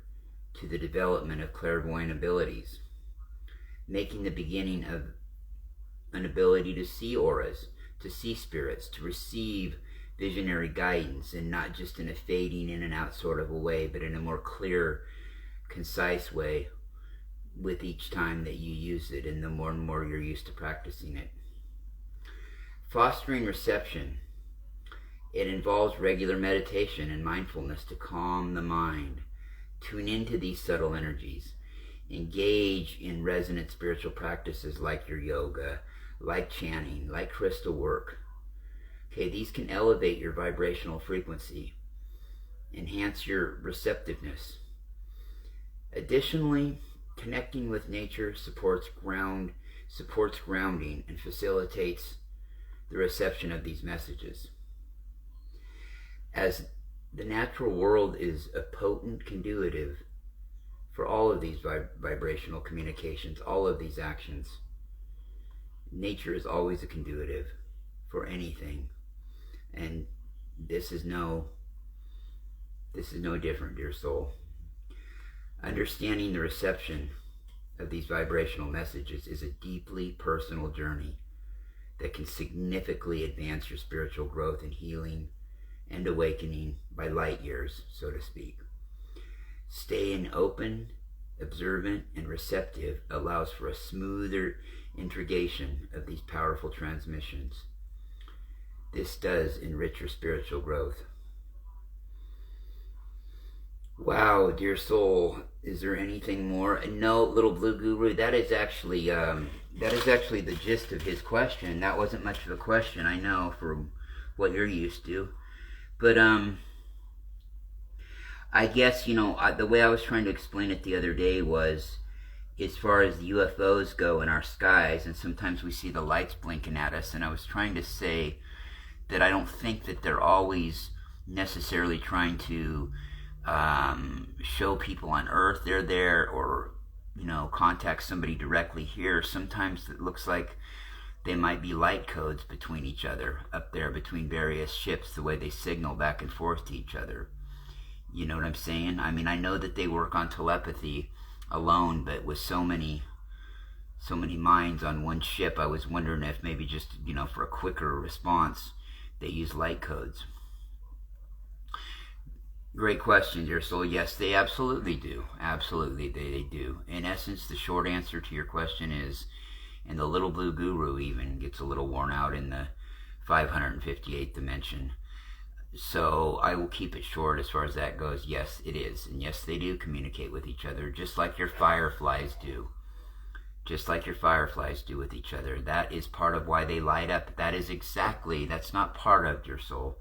to the development of clairvoyant abilities, making the beginning of an ability to see auras, to see spirits, to receive visionary guidance, and not just in a fading in and out sort of a way, but in a more clear, concise way with each time that you use it, and the more and more you're used to practicing it. Fostering reception. It involves regular meditation and mindfulness to calm the mind, tune into these subtle energies, engage in resonant spiritual practices like your yoga, like chanting, like crystal work. Okay, these can elevate your vibrational frequency, enhance your receptiveness. Additionally, connecting with nature supports grounding and facilitates the reception of these messages. As the natural world is a potent conduitive for all of these vibrational communications, all of these actions, nature is always a conduitive for anything, and this is no different, dear soul. Understanding the reception of these vibrational messages is a deeply personal journey that can significantly advance your spiritual growth and healing and awakening by light years, so to speak. Staying open, observant, and receptive allows for a smoother integration of these powerful transmissions. This does enrich your spiritual growth. Wow, dear soul, is there anything more? No, Little Blue Guru, that is actually the gist of his question. That wasn't much of a question, I know, for what you're used to. But I guess, the way I was trying to explain it the other day was, as far as the UFOs go in our skies, and sometimes we see the lights blinking at us, and I was trying to say that I don't think that they're always necessarily trying to show people on Earth they're there, or contact somebody directly here. Sometimes it looks like they might be light codes between each other up there, between various ships, the way they signal back and forth to each other. You know what I'm saying? I mean, I know that they work on telepathy alone, but with so many minds on one ship, I was wondering if maybe just for a quicker response they use light codes. Great question, dear soul. Yes, they absolutely do. Absolutely, they do. In essence, the short answer to your question is, and the Little Blue Guru even gets a little worn out in the 558th dimension. So I will keep it short as far as that goes. Yes, it is. And yes, they do communicate with each other, just like your fireflies do. Just like your fireflies do with each other. That is part of why they light up. That's not part of your soul.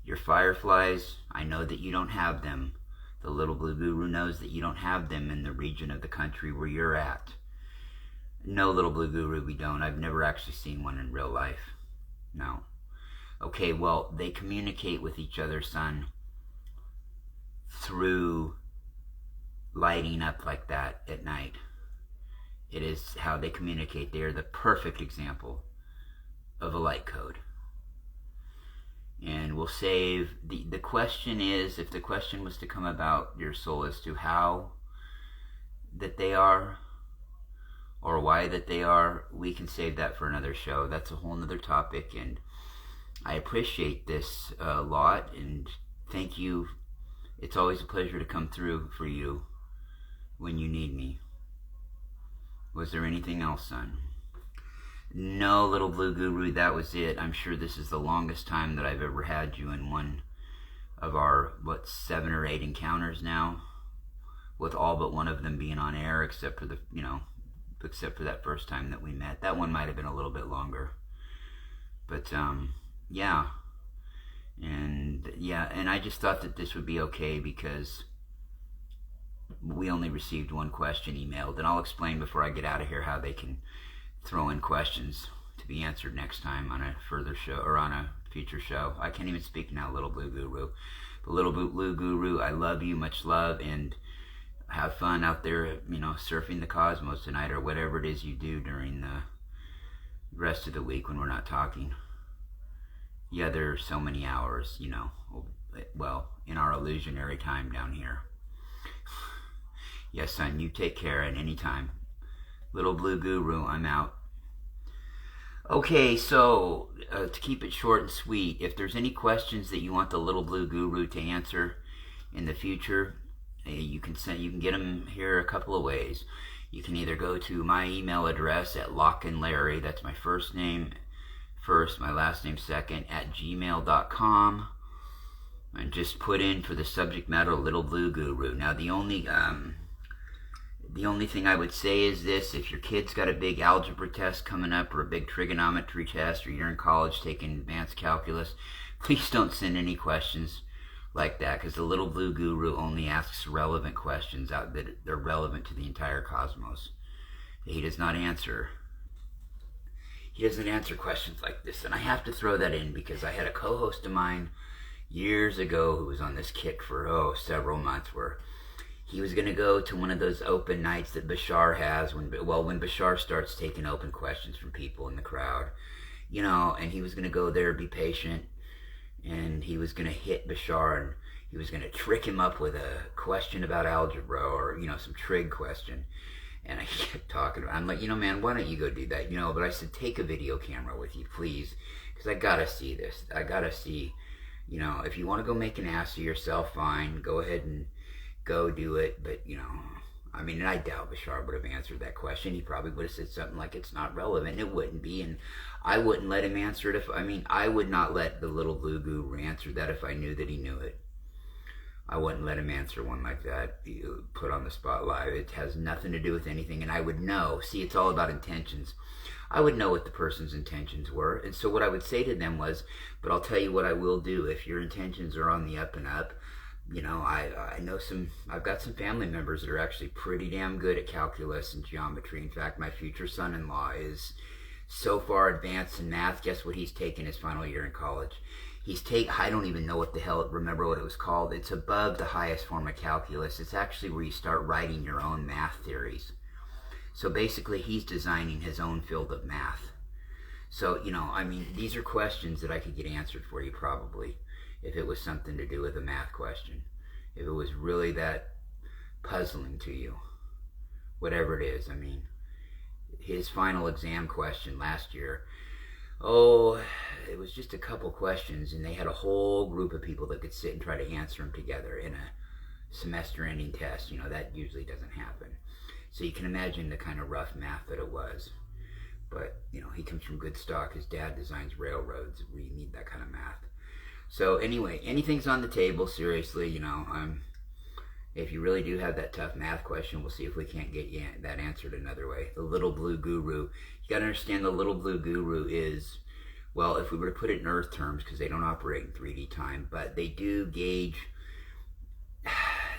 Your fireflies, I know that you don't have them. The Little Blue Guru knows that you don't have them in the region of the country where you're at. No, Little Blue Guru, we don't. I've never actually seen one in real life. No. Okay, well, they communicate with each other, son, through lighting up like that at night. It is how they communicate. They are the perfect example of a light code. And we'll save, the question is, if the question was to come about, your soul, as to how that they are, or why that they are, we can save that for another show. That's a whole nother topic, and I appreciate this a lot, and thank you. It's always a pleasure to come through for you when you need me. Was there anything else, son? No, Little Blue Guru, that was it. I'm sure this is the longest time that I've ever had you in one of our, 7 or 8 encounters now, with all but one of them being on air, except for that first time that we met. That one might have been a little bit longer. But, yeah. And I just thought that this would be okay because we only received one question emailed, and I'll explain before I get out of here how they can throw in questions to be answered next time on a further show, or on a future show. I can't even speak now, Little Blue Guru. But Little Blue Guru, I love you, much love, and have fun out there, surfing the cosmos tonight, or whatever it is you do during the rest of the week when we're not talking. Yeah, there are so many hours, well, in our illusionary time down here. Yes, son, you take care at any time. Little Blue Guru, I'm out. Okay, so to keep it short and sweet, if there's any questions that you want the Little Blue Guru to answer in the future, you can get them here a couple of ways. You can either go to my email address at LockenLarry, that's my first name first, my last name second, at gmail.com, and just put in for the subject matter Little Blue Guru. Now the only thing I would say is this: if your kid's got a big algebra test coming up, or a big trigonometry test, or you're in college taking advanced calculus, please don't send any questions like that, because the Little Blue Guru only asks relevant questions that they're relevant to the entire cosmos. He does not answer. He doesn't answer questions like this, and I have to throw that in because I had a co-host of mine years ago who was on this kick for several months, where he was going to go to one of those open nights that Bashar has when Bashar starts taking open questions from people in the crowd, and he was going to go there, be patient, and he was going to hit Bashar, and he was going to trick him up with a question about algebra, or some trig question. And I kept talking to him. I'm like, man, why don't you go do that? But I said, take a video camera with you, please, because I gotta see this. I gotta see, if you want to go make an ass of yourself, fine, go ahead and go do it. But and I doubt Bashar would have answered that question. He probably would have said something like, it's not relevant. It wouldn't be, and I wouldn't let him answer it I would not let the Little Blue Guru answer that if I knew that he knew it. I wouldn't let him answer one like that, put on the spot live. It has nothing to do with anything, and I would know. See, it's all about intentions. I would know what the person's intentions were, and so what I would say to them was, but I'll tell you what I will do. If your intentions are on the up and up, I know I've got some family members that are actually pretty damn good at calculus and geometry. In fact, my future son-in-law is so far advanced in math. Guess what he's taking his final year in college? I don't even know remember what it was called. It's above the highest form of calculus. It's actually where you start writing your own math theories. So basically, he's designing his own field of math. So, these are questions that I could get answered for you probably, if it was something to do with a math question. If it was really that puzzling to you, whatever it is. His final exam question last year, it was just a couple questions, and they had a whole group of people that could sit and try to answer them together in a semester-ending test. That usually doesn't happen. So you can imagine the kind of rough math that it was. But, he comes from good stock. His dad designs railroads where you need that kind of math. So anyway, anything's on the table, seriously. If you really do have that tough math question, we'll see if we can't get you that answered another way. The Little Blue Guru. You got to understand, the Little Blue Guru is, well, if we were to put it in Earth terms, because they don't operate in 3D time, but they do gauge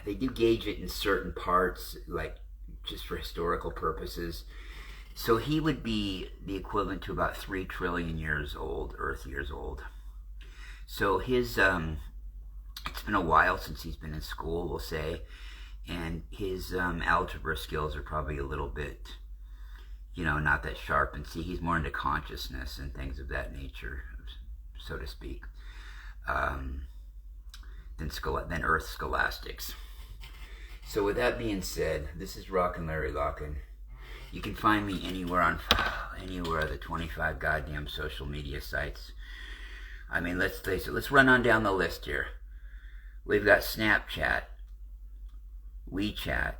it in certain parts, like just for historical purposes. So he would be the equivalent to about 3 trillion years old, Earth years old. So his, it's been a while since he's been in school, we'll say, and his algebra skills are probably a little bit, not that sharp. And see, he's more into consciousness and things of that nature, so to speak, than Earth scholastics. So with that being said, this is Rockin' Larry Locken. You can find me anywhere of the 25 goddamn social media sites. Let's face it, let's run on down the list here. We've got Snapchat, WeChat,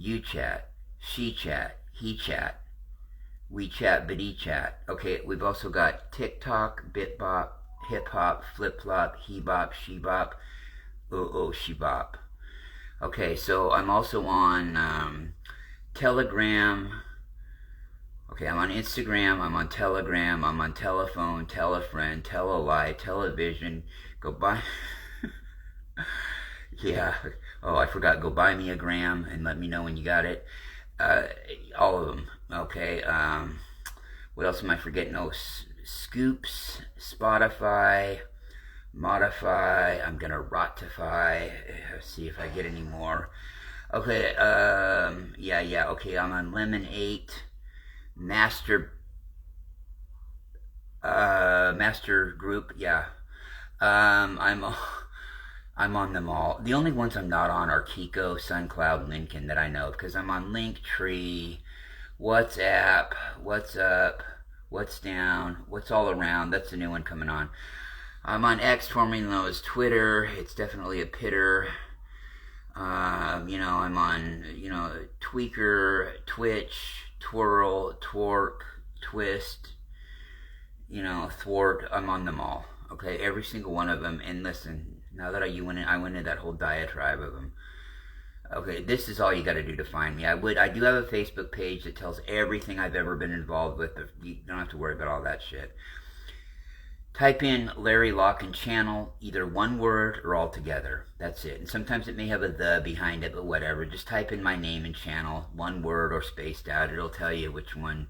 YouChat, SheChat, HeChat, WeChat, BiddyChat. Okay, we've also got TikTok, BitBop, Hip Hop, Flip Flop, Hebop, Shebop, Shebop. Okay, so I'm also on Telegram. Okay, I'm on Instagram, I'm on Telegram, I'm on Telephone, Telefriend, Teleli, Television. Go buy... yeah. I forgot. Go buy me a gram and let me know when you got it. All of them. Okay. What else am I forgetting? Scoops, Spotify, Modify. I'm gonna Rotify. See if I get any more. Okay, yeah, okay, I'm on Lemon 8, Master, Master Group, yeah. Um, I'm, I'm on them all. The only ones I'm not on are Kiko, SunCloud, Lincoln that I know, because I'm on Linktree, WhatsApp, What's Up, What's Down, What's All Around. That's the new one coming on. I'm on X, formerly known as Twitter. It's definitely a pitter. I'm on, Tweaker, Twitch, Twirl, Twerk, Twist, Thwart. I'm on them all. Okay, every single one of them. And listen, now that I went into that whole diatribe of them. Okay, this is all you got to do to find me. I do have a Facebook page that tells everything I've ever been involved with. But you don't have to worry about all that shit. Type in Larry Locken channel, either one word or all together. That's it. And sometimes it may have a the behind it, but whatever. Just type in my name and channel, one word or spaced out. It'll tell you which one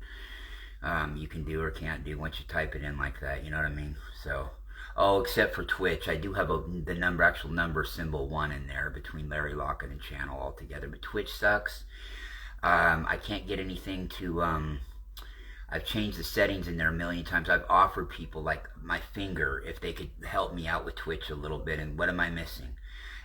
you can do or can't do once you type it in like that. You know what I mean? So, except for Twitch. I do have the actual number symbol 1 in there between Larry Locken and channel all together. But Twitch sucks. I can't get anything to... I've changed the settings in there a million times. I've offered people like my finger if they could help me out with Twitch a little bit. And what am I missing?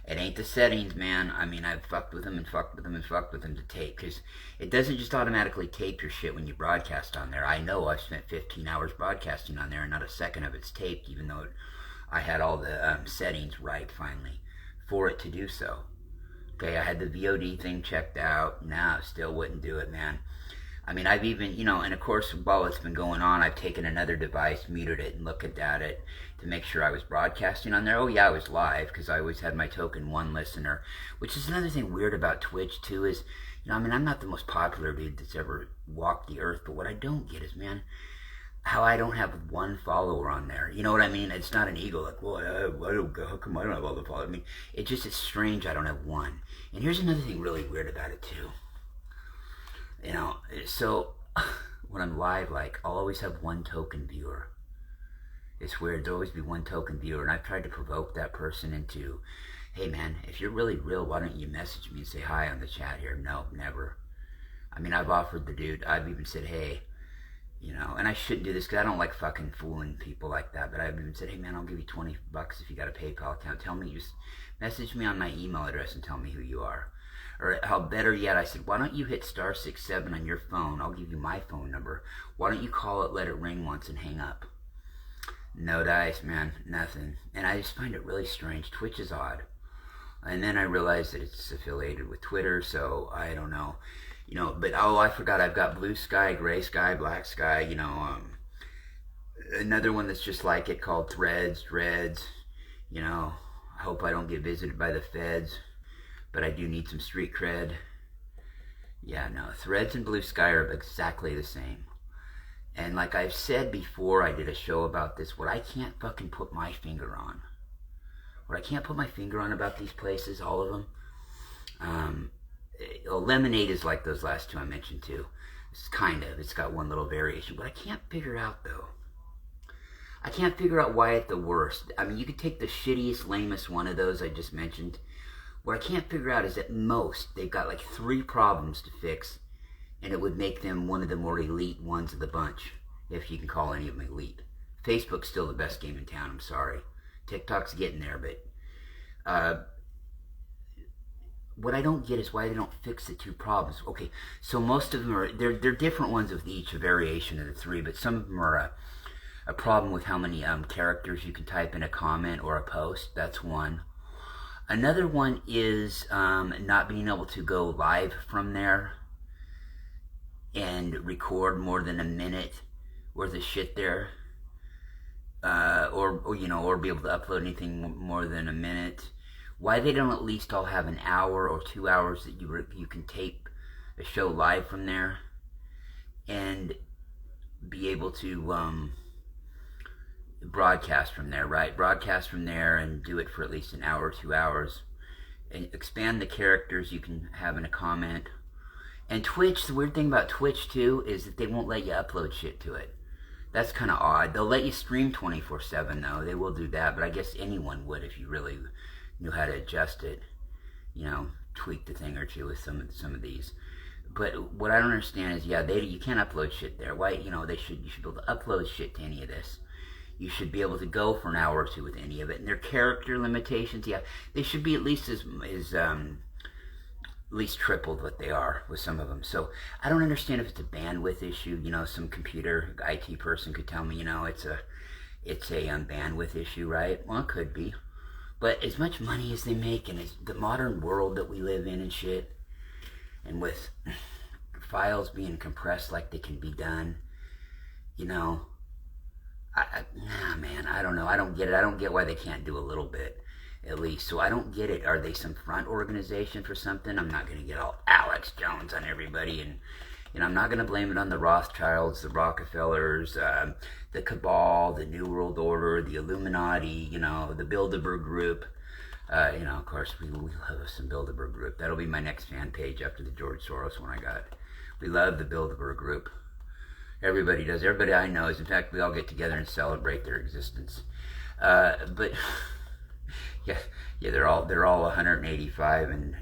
It ain't the settings, man. I mean, I've fucked with them and fucked with them and fucked with them to tape. Because it doesn't just automatically tape your shit when you broadcast on there. I know I've spent 15 hours broadcasting on there and not a second of it's taped, even though I had all the settings right finally for it to do so. Okay, I had the VOD thing checked out. Nah, still wouldn't do it, man. I mean, I've even, and of course, while it's been going on, I've taken another device, muted it, and looked at it to make sure I was broadcasting on there. Oh, yeah, I was live, because I always had my token 1 listener, which is another thing weird about Twitch, too, is, I'm not the most popular dude that's ever walked the earth, but what I don't get is, man, how I don't have 1 follower on there. You know what I mean? It's not an ego, like, well, how come I don't have all the followers? I mean, it's strange I don't have 1. And here's another thing really weird about it, too. So when I'm live, I'll always have 1 token viewer. It's weird. There'll always be 1 token viewer, and I've tried to provoke that person into, hey man, if you're really real, why don't you message me and say hi on the chat here? No, never. I mean, I've offered the dude, I've even said, hey, and I shouldn't do this because I don't like fucking fooling people like that, but I've even said, hey man, I'll give you $20 if you got a PayPal account. Tell me, just message me on my email address and tell me who you are. Or how better yet, I said, why don't you hit *67 on your phone? I'll give you my phone number. Why don't you call it, let it ring once, and hang up? No dice, man. Nothing. And I just find it really strange. Twitch is odd. And then I realized that it's affiliated with Twitter, so I don't know. But I forgot. I've got Blue Sky, Gray Sky, Black Sky, another one that's just like it called Dreads. I hope I don't get visited by the feds. But I do need some street cred. Yeah, no, Threads and Blue Sky are exactly the same. And like I've said before, I did a show about this, what I can't fucking put my finger on. What I can't put my finger on about these places, all of them. Lemonade is like those last 2 I mentioned too. It's got 1 little variation. But I can't figure out though. I can't figure out why at the worst. I mean, you could take the shittiest, lamest one of those I just mentioned. What I can't figure out is at most, they've got 3 problems to fix, and it would make them one of the more elite ones of the bunch, if you can call any of them elite. Facebook's still the best game in town, I'm sorry. TikTok's getting there, but what I don't get is why they don't fix the 2 problems. Okay, so most of them they're different ones with each, a variation of the 3, but some of them are a problem with how many characters you can type in a comment or a post. That's one. Another one is not being able to go live from there and record more than a minute worth of shit there, or be able to upload anything more than a minute. Why they don't at least all have an hour or 2 hours that you can tape a show live from there and be able to broadcast from there, right? Broadcast from there and do it for at least an hour or 2 hours. And expand the characters you can have in a comment. And Twitch, the weird thing about Twitch too is that they won't let you upload shit to it. That's kind of odd. They'll let you stream 24/7 though. They will do that, but I guess anyone would if you really knew how to adjust it. tweaked a thing or two with some of these. But what I don't understand is, yeah, you can't upload shit there. Why, you should be able to upload shit to any of this. You should be able to go for an hour or two with any of it. And their character limitations, yeah, they should be at least at least tripled what they are with some of them. So I don't understand if it's a bandwidth issue. Some computer IT person could tell me, it's a bandwidth issue, right? Well, it could be. But as much money as they make, and as the modern world that we live in and shit, and with files being compressed like they can be done, nah, man, I don't know. I don't get it. I don't get why they can't do a little bit, at least. So I don't get it. Are they some front organization for something? I'm not going to get all Alex Jones on everybody, and I'm not going to blame it on the Rothschilds, the Rockefellers, the Cabal, the New World Order, the Illuminati, the Bilderberg Group. Of course, we love some Bilderberg Group. That'll be my next fan page after the George Soros one I got. We love the Bilderberg Group. Everybody does. Everybody I know is. In fact, we all get together and celebrate their existence. But yeah, they're all 185 and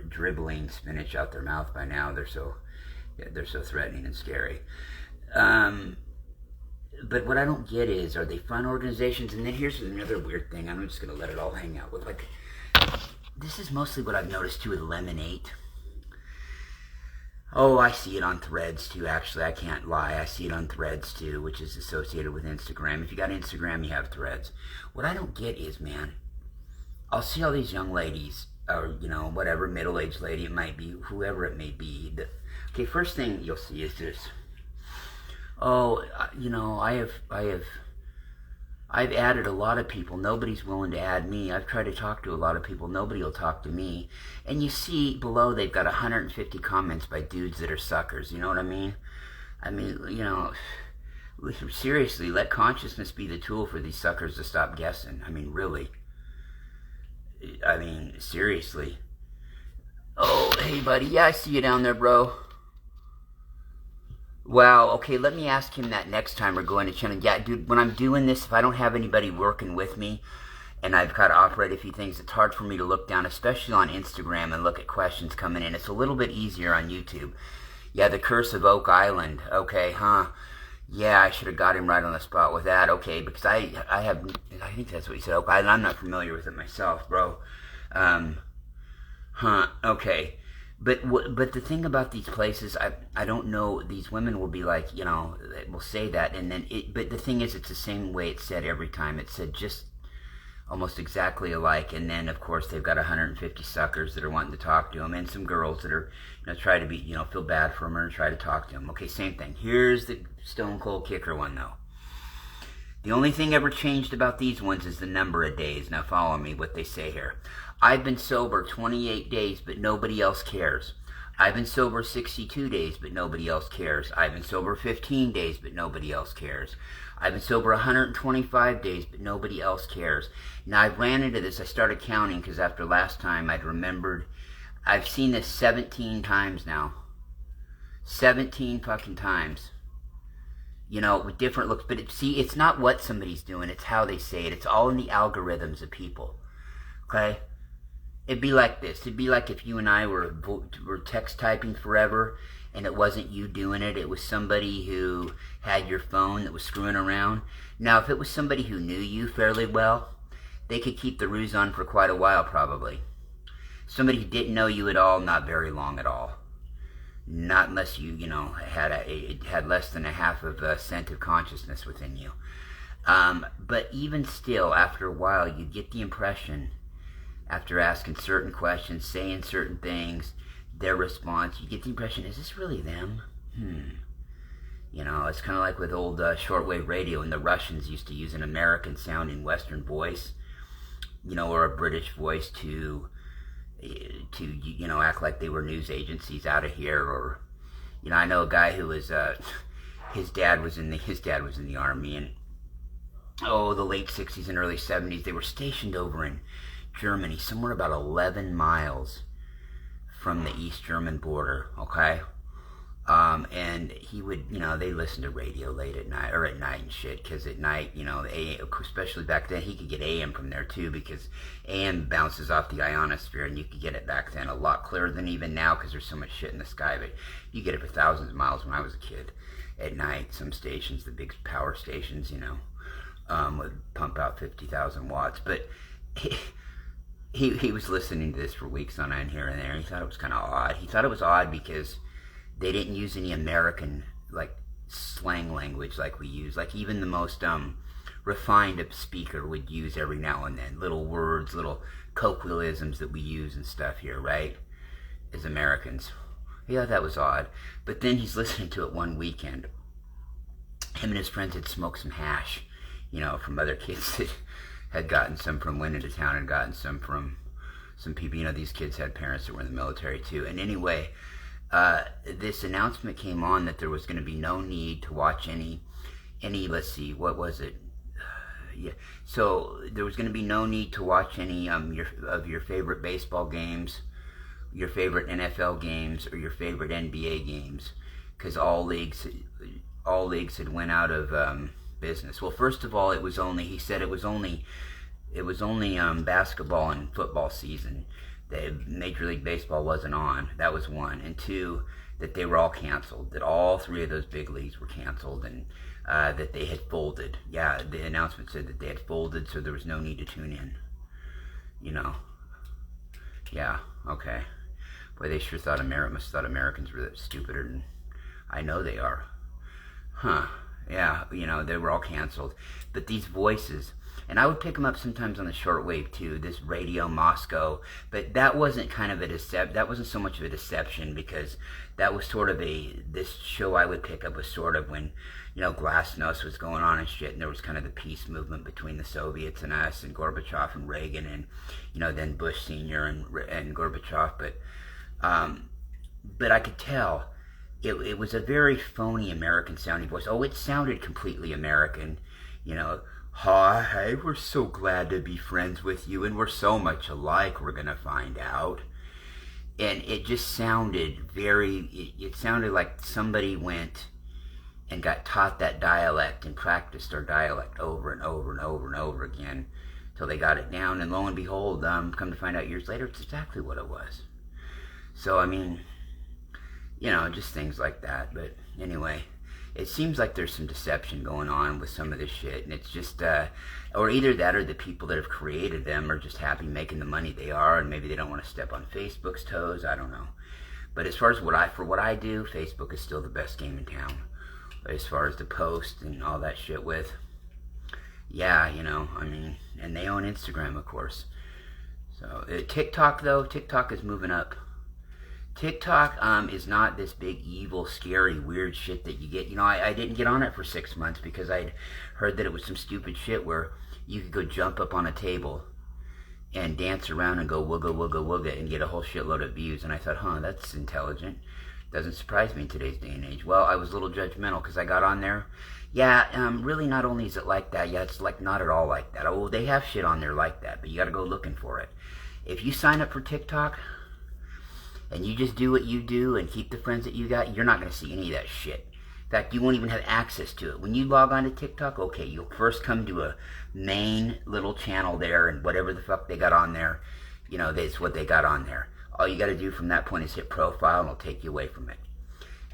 dribbling spinach out their mouth by now. They're so threatening and scary. But what I don't get is, are they fun organizations? And then here's another weird thing. I'm just going to let it all hang out with. This is mostly what I've noticed too with Lemonade. Oh, I see it on Threads too, actually. I can't lie. I see it on Threads too, which is associated with Instagram. If you got Instagram, you have Threads. What I don't get is, man, I'll see all these young ladies, or, whatever, middle-aged lady it might be, whoever it may be. Okay, first thing you'll see is this. Oh, I've added a lot of people. Nobody's willing to add me. I've tried to talk to a lot of people. Nobody will talk to me. And you see below they've got 150 comments by dudes that are suckers. You know what I mean? Seriously, let consciousness be the tool for these suckers to stop guessing. Really. Seriously. Oh, hey, buddy. Yeah, I see you down there, bro. Wow, okay, let me ask him that next time we're going to channel. Yeah, dude, when I'm doing this, if I don't have anybody working with me, and I've got to operate a few things, it's hard for me to look down, especially on Instagram, and look at questions coming in. It's a little bit easier on YouTube. Yeah, the Curse of Oak Island. Okay, huh. Yeah, I should have got him right on the spot with that. Okay, because I think that's what he said, Oak Island. I'm not familiar with it myself, bro. Okay. But the thing about these places, I don't know, these women will be like, will say that, and then, but the thing is, it's the same way it's said every time. It's said just almost exactly alike, and then, of course, they've got 150 suckers that are wanting to talk to them, and some girls that are, try to be, feel bad for them and try to talk to them. Okay, same thing. Here's the stone cold kicker one, though. The only thing ever changed about these ones is the number of days. Now follow me, what they say here. I've been sober 28 days, but nobody else cares. I've been sober 62 days, but nobody else cares. I've been sober 15 days, but nobody else cares. I've been sober 125 days, but nobody else cares. Now, I've ran into this. I started counting because after last time, I'd remembered. I've seen this 17 times now. 17 fucking times. With different looks. But it's not what somebody's doing. It's how they say it. It's all in the algorithms of people. Okay? It'd be like this. It'd be like if you and I were text typing forever, and it wasn't you doing it. It was somebody who had your phone that was screwing around. Now, if it was somebody who knew you fairly well, they could keep the ruse on for quite a while, probably. Somebody who didn't know you at all, not very long at all. Not unless you, had less than a half of a cent of consciousness within you. But even still, after a while, you get the impression, after asking certain questions, saying certain things, their response, you get the impression, is this really them? It's kind of like with old shortwave radio, and the Russians used to use an American-sounding Western voice, or a British voice to act like they were news agencies out of here, or, I know a guy who was, his dad was in the army, and, the late 60s and early 70s, they were stationed over in Germany, somewhere about 11 miles from the East German border, okay? And he would, they listened to radio late at night, or at night and shit, because at night, especially back then, he could get AM from there too, because AM bounces off the ionosphere, and you could get it back then a lot clearer than even now, because there's so much shit in the sky, but you get it for thousands of miles when I was a kid. At night, some stations, the big power stations, would pump out 50,000 watts, but he was listening to this for weeks on end here and there, and he thought it was kind of odd. He thought it was odd because they didn't use any American, like, slang language like we use. Like, even the most refined speaker would use every now and then little words, little colloquialisms that we use and stuff here, right? As Americans. Yeah, that was odd. But then he's listening to it one weekend. Him and his friends had smoked some hash, from other kids that had gotten some from went into town and gotten some from some people. These kids had parents that were in the military too. And anyway, this announcement came on that there was going to be no need to watch any, let's see, what was it? Yeah. So there was going to be no need to watch any of your favorite baseball games, your favorite NFL games, or your favorite NBA games, because all leagues had went out of business. Well, first of all, he said it was only basketball and football season. The Major League Baseball wasn't on. That was one. And two, that they were all canceled. That all three of those big leagues were canceled, and that they had folded. Yeah, the announcement said that they had folded, so there was no need to tune in. Yeah, okay. Boy, they sure must have thought Americans were that stupider than I know they are. Huh. Yeah, they were all canceled. But these voices, and I would pick them up sometimes on the shortwave too, this Radio Moscow, but that wasn't that wasn't so much of a deception, because that was sort of this show I would pick up was sort of when, Glasnost was going on and shit, and there was kind of the peace movement between the Soviets and us, and Gorbachev and Reagan, and, then Bush Sr. and Gorbachev, but I could tell it was a very phony American sounding voice. Oh, it sounded completely American, Hi, we're so glad to be friends with you, and we're so much alike, we're gonna find out. And it just sounded it sounded like somebody went and got taught that dialect and practiced our dialect over and over and over and over again till they got it down, and lo and behold, come to find out years later, it's exactly what it was. So, I mean, just things like that. But anyway, it seems like there's some deception going on with some of this shit, and it's just, or either that or the people that have created them are just happy making the money they are, and maybe they don't want to step on Facebook's toes, I don't know. But as far as what I do, Facebook is still the best game in town. As far as the post and all that shit with, yeah, and they own Instagram, of course. So, TikTok is moving up. TikTok is not this big, evil, scary, weird shit that you get. I didn't get on it for 6 months because I'd heard that it was some stupid shit where you could go jump up on a table and dance around and go wooga, wooga, wooga and get a whole shitload of views. And I thought, that's intelligent. Doesn't surprise me in today's day and age. Well, I was a little judgmental because I got on there. Yeah, really not only is it like that, it's like not at all like that. Oh, they have shit on there like that, but you got to go looking for it. If you sign up for TikTok and you just do what you do and keep the friends that you got, you're not going to see any of that shit. In fact, you won't even have access to it. When you log on to TikTok, okay, you'll first come to a main little channel there, and whatever the fuck they got on there, that's what they got on there. All you got to do from that point is hit profile, and it'll take you away from it.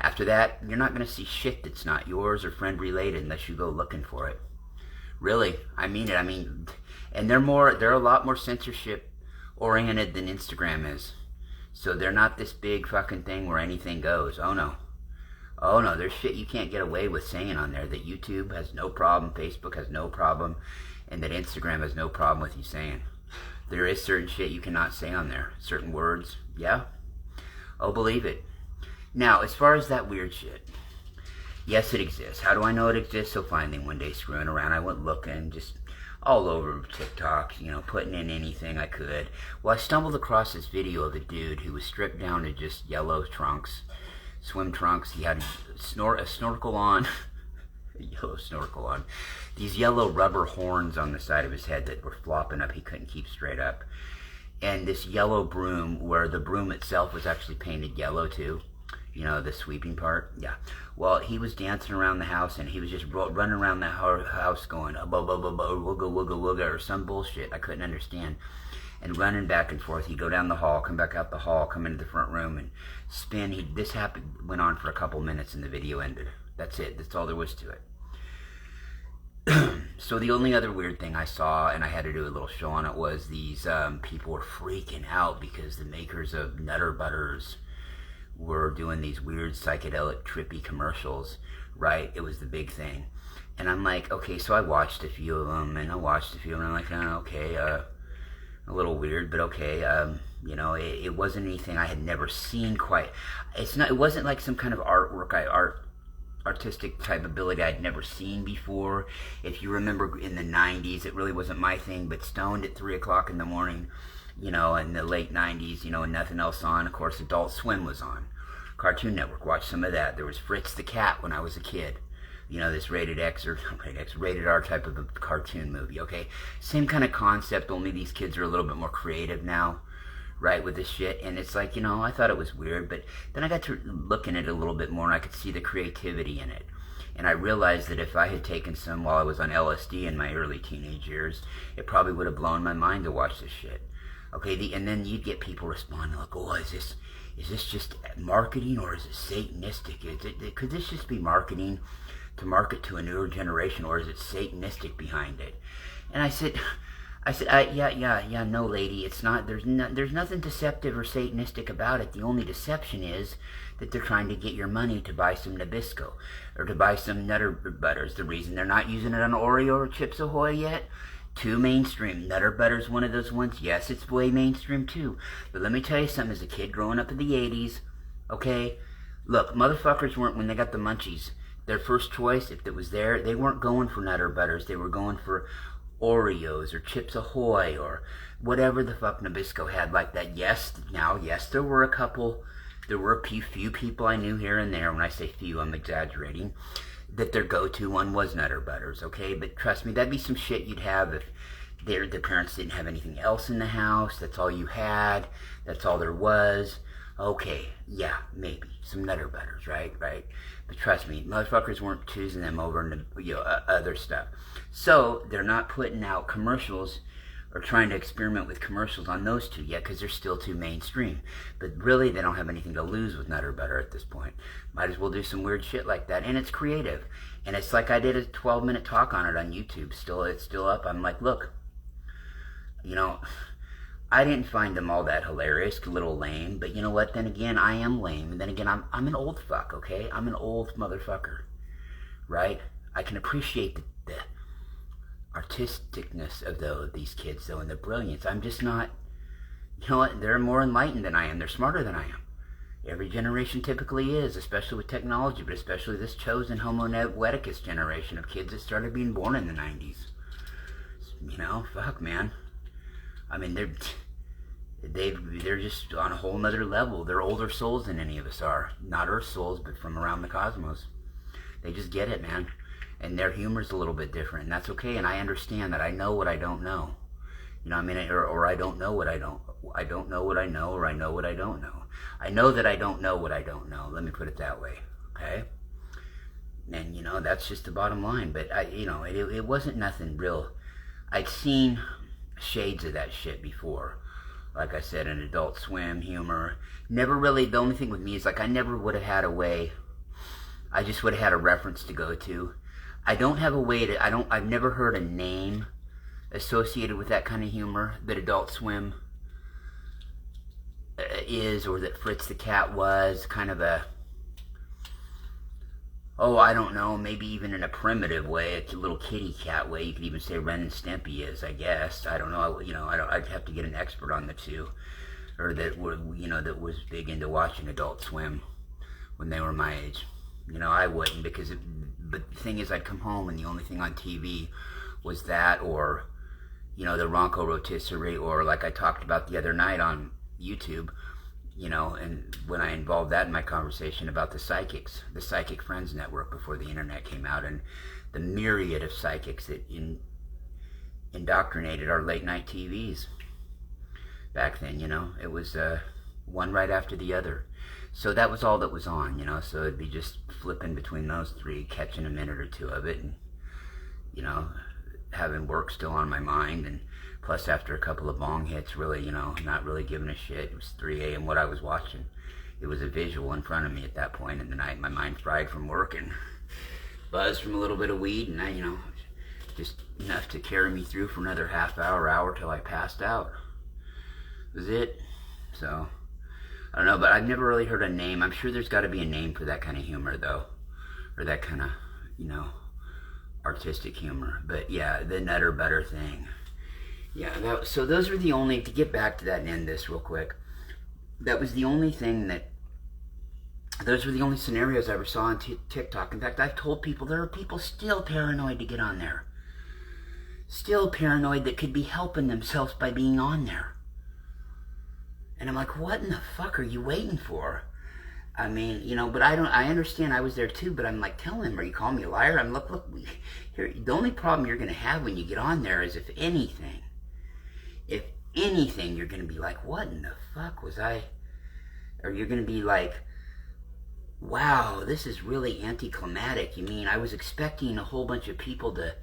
After that, you're not going to see shit that's not yours or friend related unless you go looking for it. Really, I mean it. And they're a lot more censorship oriented than Instagram is. So they're not this big fucking thing where anything goes. Oh no, there's shit you can't get away with saying on there that YouTube has no problem, Facebook has no problem, and that Instagram has no problem with you saying. There is certain shit you cannot say on there. Certain words, yeah. Oh, believe it. Now, as far as that weird shit, yes, it exists. How do I know it exists? So finally, one day, screwing around, I went looking, just all over TikTok, putting in anything I could. Well, I stumbled across this video of a dude who was stripped down to just yellow trunks, swim trunks. He had a snorkel on, a yellow snorkel on. These yellow rubber horns on the side of his head that were flopping up. He couldn't keep straight up. And this yellow broom, where the broom itself was actually painted yellow too. You know, the sweeping part? Yeah. Well, he was dancing around the house, and he was just running around the house going, wooga, wooga, wooga, or some bullshit I couldn't understand. And running back and forth. He'd go down the hall, come back out the hall, come into the front room, and spin. This went on for a couple minutes, and the video ended. That's it. That's all there was to it. So the only other weird thing I saw, and I had to do a little show on it, was these people were freaking out because the makers of Nutter Butters were doing these weird psychedelic trippy commercials, right? It was the big thing. And I'm like, okay, so I watched a few of them, and I'm like, oh, okay, a little weird, but okay. You know, it wasn't anything I had never seen quite. It wasn't like some kind of artistic type ability I'd never seen before. If you remember in the 90s, it really wasn't my thing, but stoned at 3 o'clock in the morning, you know, in the late 90s, you know, and nothing else on. Of course, Adult Swim was on. Cartoon Network, watched some of that. There was Fritz the Cat when I was a kid. You know, this rated X or rated R type of a cartoon movie, okay? Same kind of concept, only these kids are a little bit more creative now, right, with this shit. And it's like, you know, I thought it was weird, but then I got to looking at it a little bit more, and I could see the creativity in it. And I realized that if I had taken some while I was on LSD in my early teenage years, it probably would have blown my mind to watch this shit. Okay, and then you'd get people responding like, oh, is this just marketing, or is it satanistic? Could this just be marketing to market to a newer generation, or is it satanistic behind it? And I said, yeah, no, lady, it's not. There's nothing deceptive or satanistic about it. The only deception is that they're trying to get your money to buy some Nabisco or to buy some Nutter Butters. The reason they're not using it on Oreo or Chips Ahoy yet, too mainstream. Nutter Butter's one of those ones. Yes, it's way mainstream too. But let me tell you something. As a kid growing up in the 80s, okay, look, motherfuckers weren't, when they got the munchies, their first choice, if it was there, they weren't going for Nutter Butters. They were going for Oreos or Chips Ahoy or whatever the fuck Nabisco had like that. Yes, there were a few people I knew here and there. When I say few, I'm exaggerating, that their go-to one was Nutter Butters, okay? But trust me, that'd be some shit you'd have if their parents didn't have anything else in the house. That's all you had. That's all there was. Okay, yeah, maybe some Nutter Butters, right? But trust me, motherfuckers weren't choosing them over, you know, other stuff. So they're not putting out commercials or trying to experiment with commercials on those two yet, because they're still too mainstream. But really, they don't have anything to lose with Nutter Butter at this point. Might as well do some weird shit like that, and it's creative. And it's like I did a 12-minute talk on it on YouTube. It's still up. I'm like, look, you know, I didn't find them all that hilarious, a little lame, but you know what? Then again, I am lame, and then again, I'm an old fuck, okay? I'm an old motherfucker, right? I can appreciate the artisticness of these kids, though, and the brilliance. I'm just not, you know what? They're more enlightened than I am. They're smarter than I am. Every generation typically is, especially with technology, but especially this chosen Homo Noeticus generation of kids that started being born in the 90s. You know, fuck, man. I mean, they're just on a whole nother level. They're older souls than any of us are. Not Earth souls, but from around the cosmos. They just get it, man. And their humor's a little bit different, and that's okay. And I understand that I know what I don't know. You know what I mean? Or I don't know what I don't. I don't know what I know, or I know what I don't know. I know that I don't know what I don't know. Let me put it that way, okay? And, you know, that's just the bottom line. But, it wasn't nothing real. I'd seen shades of that shit before. Like I said, an Adult Swim humor. Never really, the only thing with me is, like, I never would have had a way. I just would have had a reference to go to. I don't have a way to, I've never heard a name associated with that kind of humor that Adult Swim is, or that Fritz the Cat was. Kind of a, I don't know, maybe even in a primitive way, it's a little kitty cat way. You could even say Ren and Stimpy is, I guess. I don't know, I'd have to get an expert on the two, or that that was big into watching Adult Swim when they were my age. I wouldn't, because but the thing is, I'd come home and the only thing on TV was that, or, the Ronco Rotisserie, or like I talked about the other night on YouTube, and when I involved that in my conversation about the psychics, the Psychic Friends Network before the internet came out, and the myriad of psychics that indoctrinated our late night TVs back then. It was one right after the other. So that was all that was on, you know. So it'd be just flipping between those three, catching a minute or two of it, and, you know, having work still on my mind. And plus, after a couple of bong hits, really, you know, not really giving a shit. It was 3 a.m. what I was watching. It was a visual in front of me at that point in the night. My mind fried from work and buzzed from a little bit of weed, and I, you know, just enough to carry me through for another half hour till I passed out. That was it. So, I don't know, but I've never really heard a name. I'm sure there's got to be a name for that kind of humor, though. Or that kind of, you know, artistic humor. But yeah, the nutter butter thing. Yeah, so those were the only, to get back to that and end this real quick, that was the only thing that, those were the only scenarios I ever saw on TikTok. In fact, I've told people, there are people still paranoid to get on there. Still paranoid that could be helping themselves by being on there. And I'm like, what in the fuck are you waiting for? I mean, you know, but I understand I was there too, but I'm like, tell him, are you calling me a liar? I'm look, here, the only problem you're going to have when you get on there is if anything, you're going to be like, what in the fuck was I, or you're going to be like, wow, this is really anticlimactic. You mean, I was expecting a whole bunch of people to,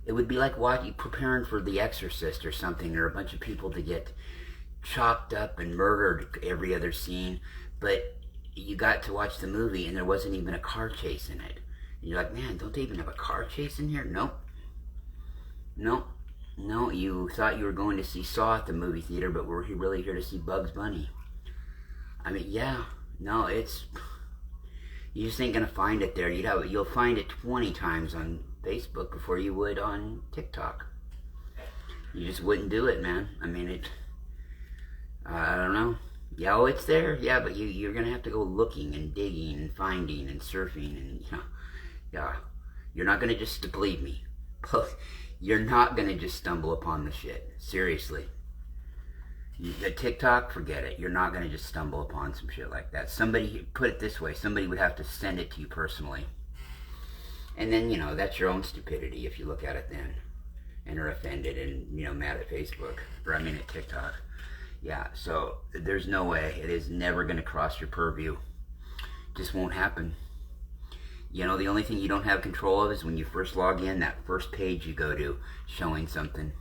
it would be like preparing for The Exorcist or something, or a bunch of people to get chopped up and murdered every other scene, but you got to watch the movie and there wasn't even a car chase in it. And you're like, man, don't they even have a car chase in here? Nope. No, you thought you were going to see Saw at the movie theater, but we're really here to see Bugs Bunny. I mean, yeah, no, it's, you just ain't gonna find it there. You'll find it 20 times on Facebook before you would on TikTok. You just wouldn't do it, man. I mean, I don't know. Yeah, oh, it's there. Yeah, but you're gonna have to go looking and digging and finding and surfing and, you know, yeah. You're not gonna just, believe me, you're not gonna just stumble upon the shit. Seriously. The TikTok, forget it. You're not gonna just stumble upon some shit like that. Somebody, put it this way, somebody would have to send it to you personally. And then, you know, that's your own stupidity if you look at it then and are offended and, you know, mad at Facebook, or I mean at TikTok. Yeah, so there's no way. It is never going to cross your purview. Just won't happen. You know, the only thing you don't have control of is when you first log in, that first page you go to showing something.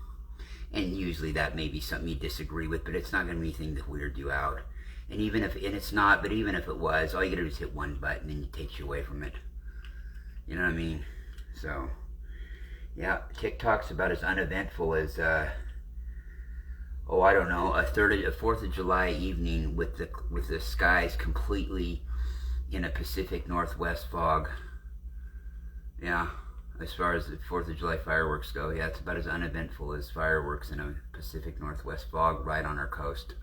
And usually that may be something you disagree with, but it's not going to be anything that weird you out. And even if, and it's not, but even if it was, all you got to do is hit one button and it takes you away from it. You know what I mean? So, yeah, TikTok's about as uneventful as, oh, I don't know, a 4th of July evening with the skies completely in a Pacific Northwest fog. Yeah, as far as the 4th of July fireworks go, yeah, it's about as uneventful as fireworks in a Pacific Northwest fog right on our coast.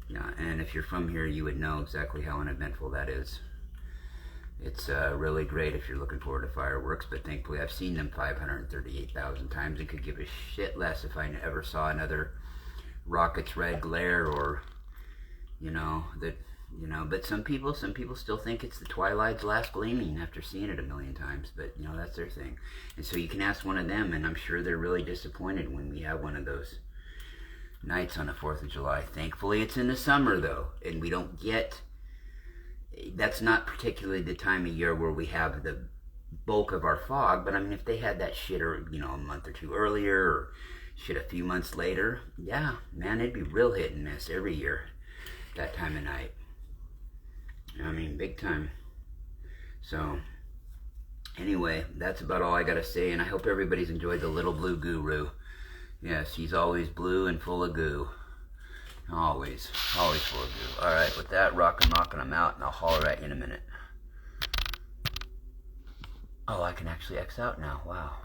Yeah, and if you're from here, you would know exactly how uneventful that is. It's really great if you're looking forward to fireworks, but thankfully I've seen them 538,000 times and could give a shit less if I ever saw another rocket's red glare, or, you know, that, you know, but some people still think it's the twilight's last gleaming after seeing it a million times, but, you know, that's their thing. And so you can ask one of them, and I'm sure they're really disappointed when we have one of those nights on the 4th of July. Thankfully it's in the summer, though, and we don't get, that's not particularly the time of year where we have the bulk of our fog, but I mean, if they had that shit, or, you know, a month or two earlier, or shit a few months later, yeah, man, it'd be real hit and miss every year that time of night. I mean, big time. So, anyway, that's about all I gotta say, and I hope everybody's enjoyed the Lil Blue Guru. Yes, he's always blue and full of goo. Always full of goo. Alright, with that, rockin', I'm out, and I'll holler at you in a minute. Oh, I can actually X out now. Wow.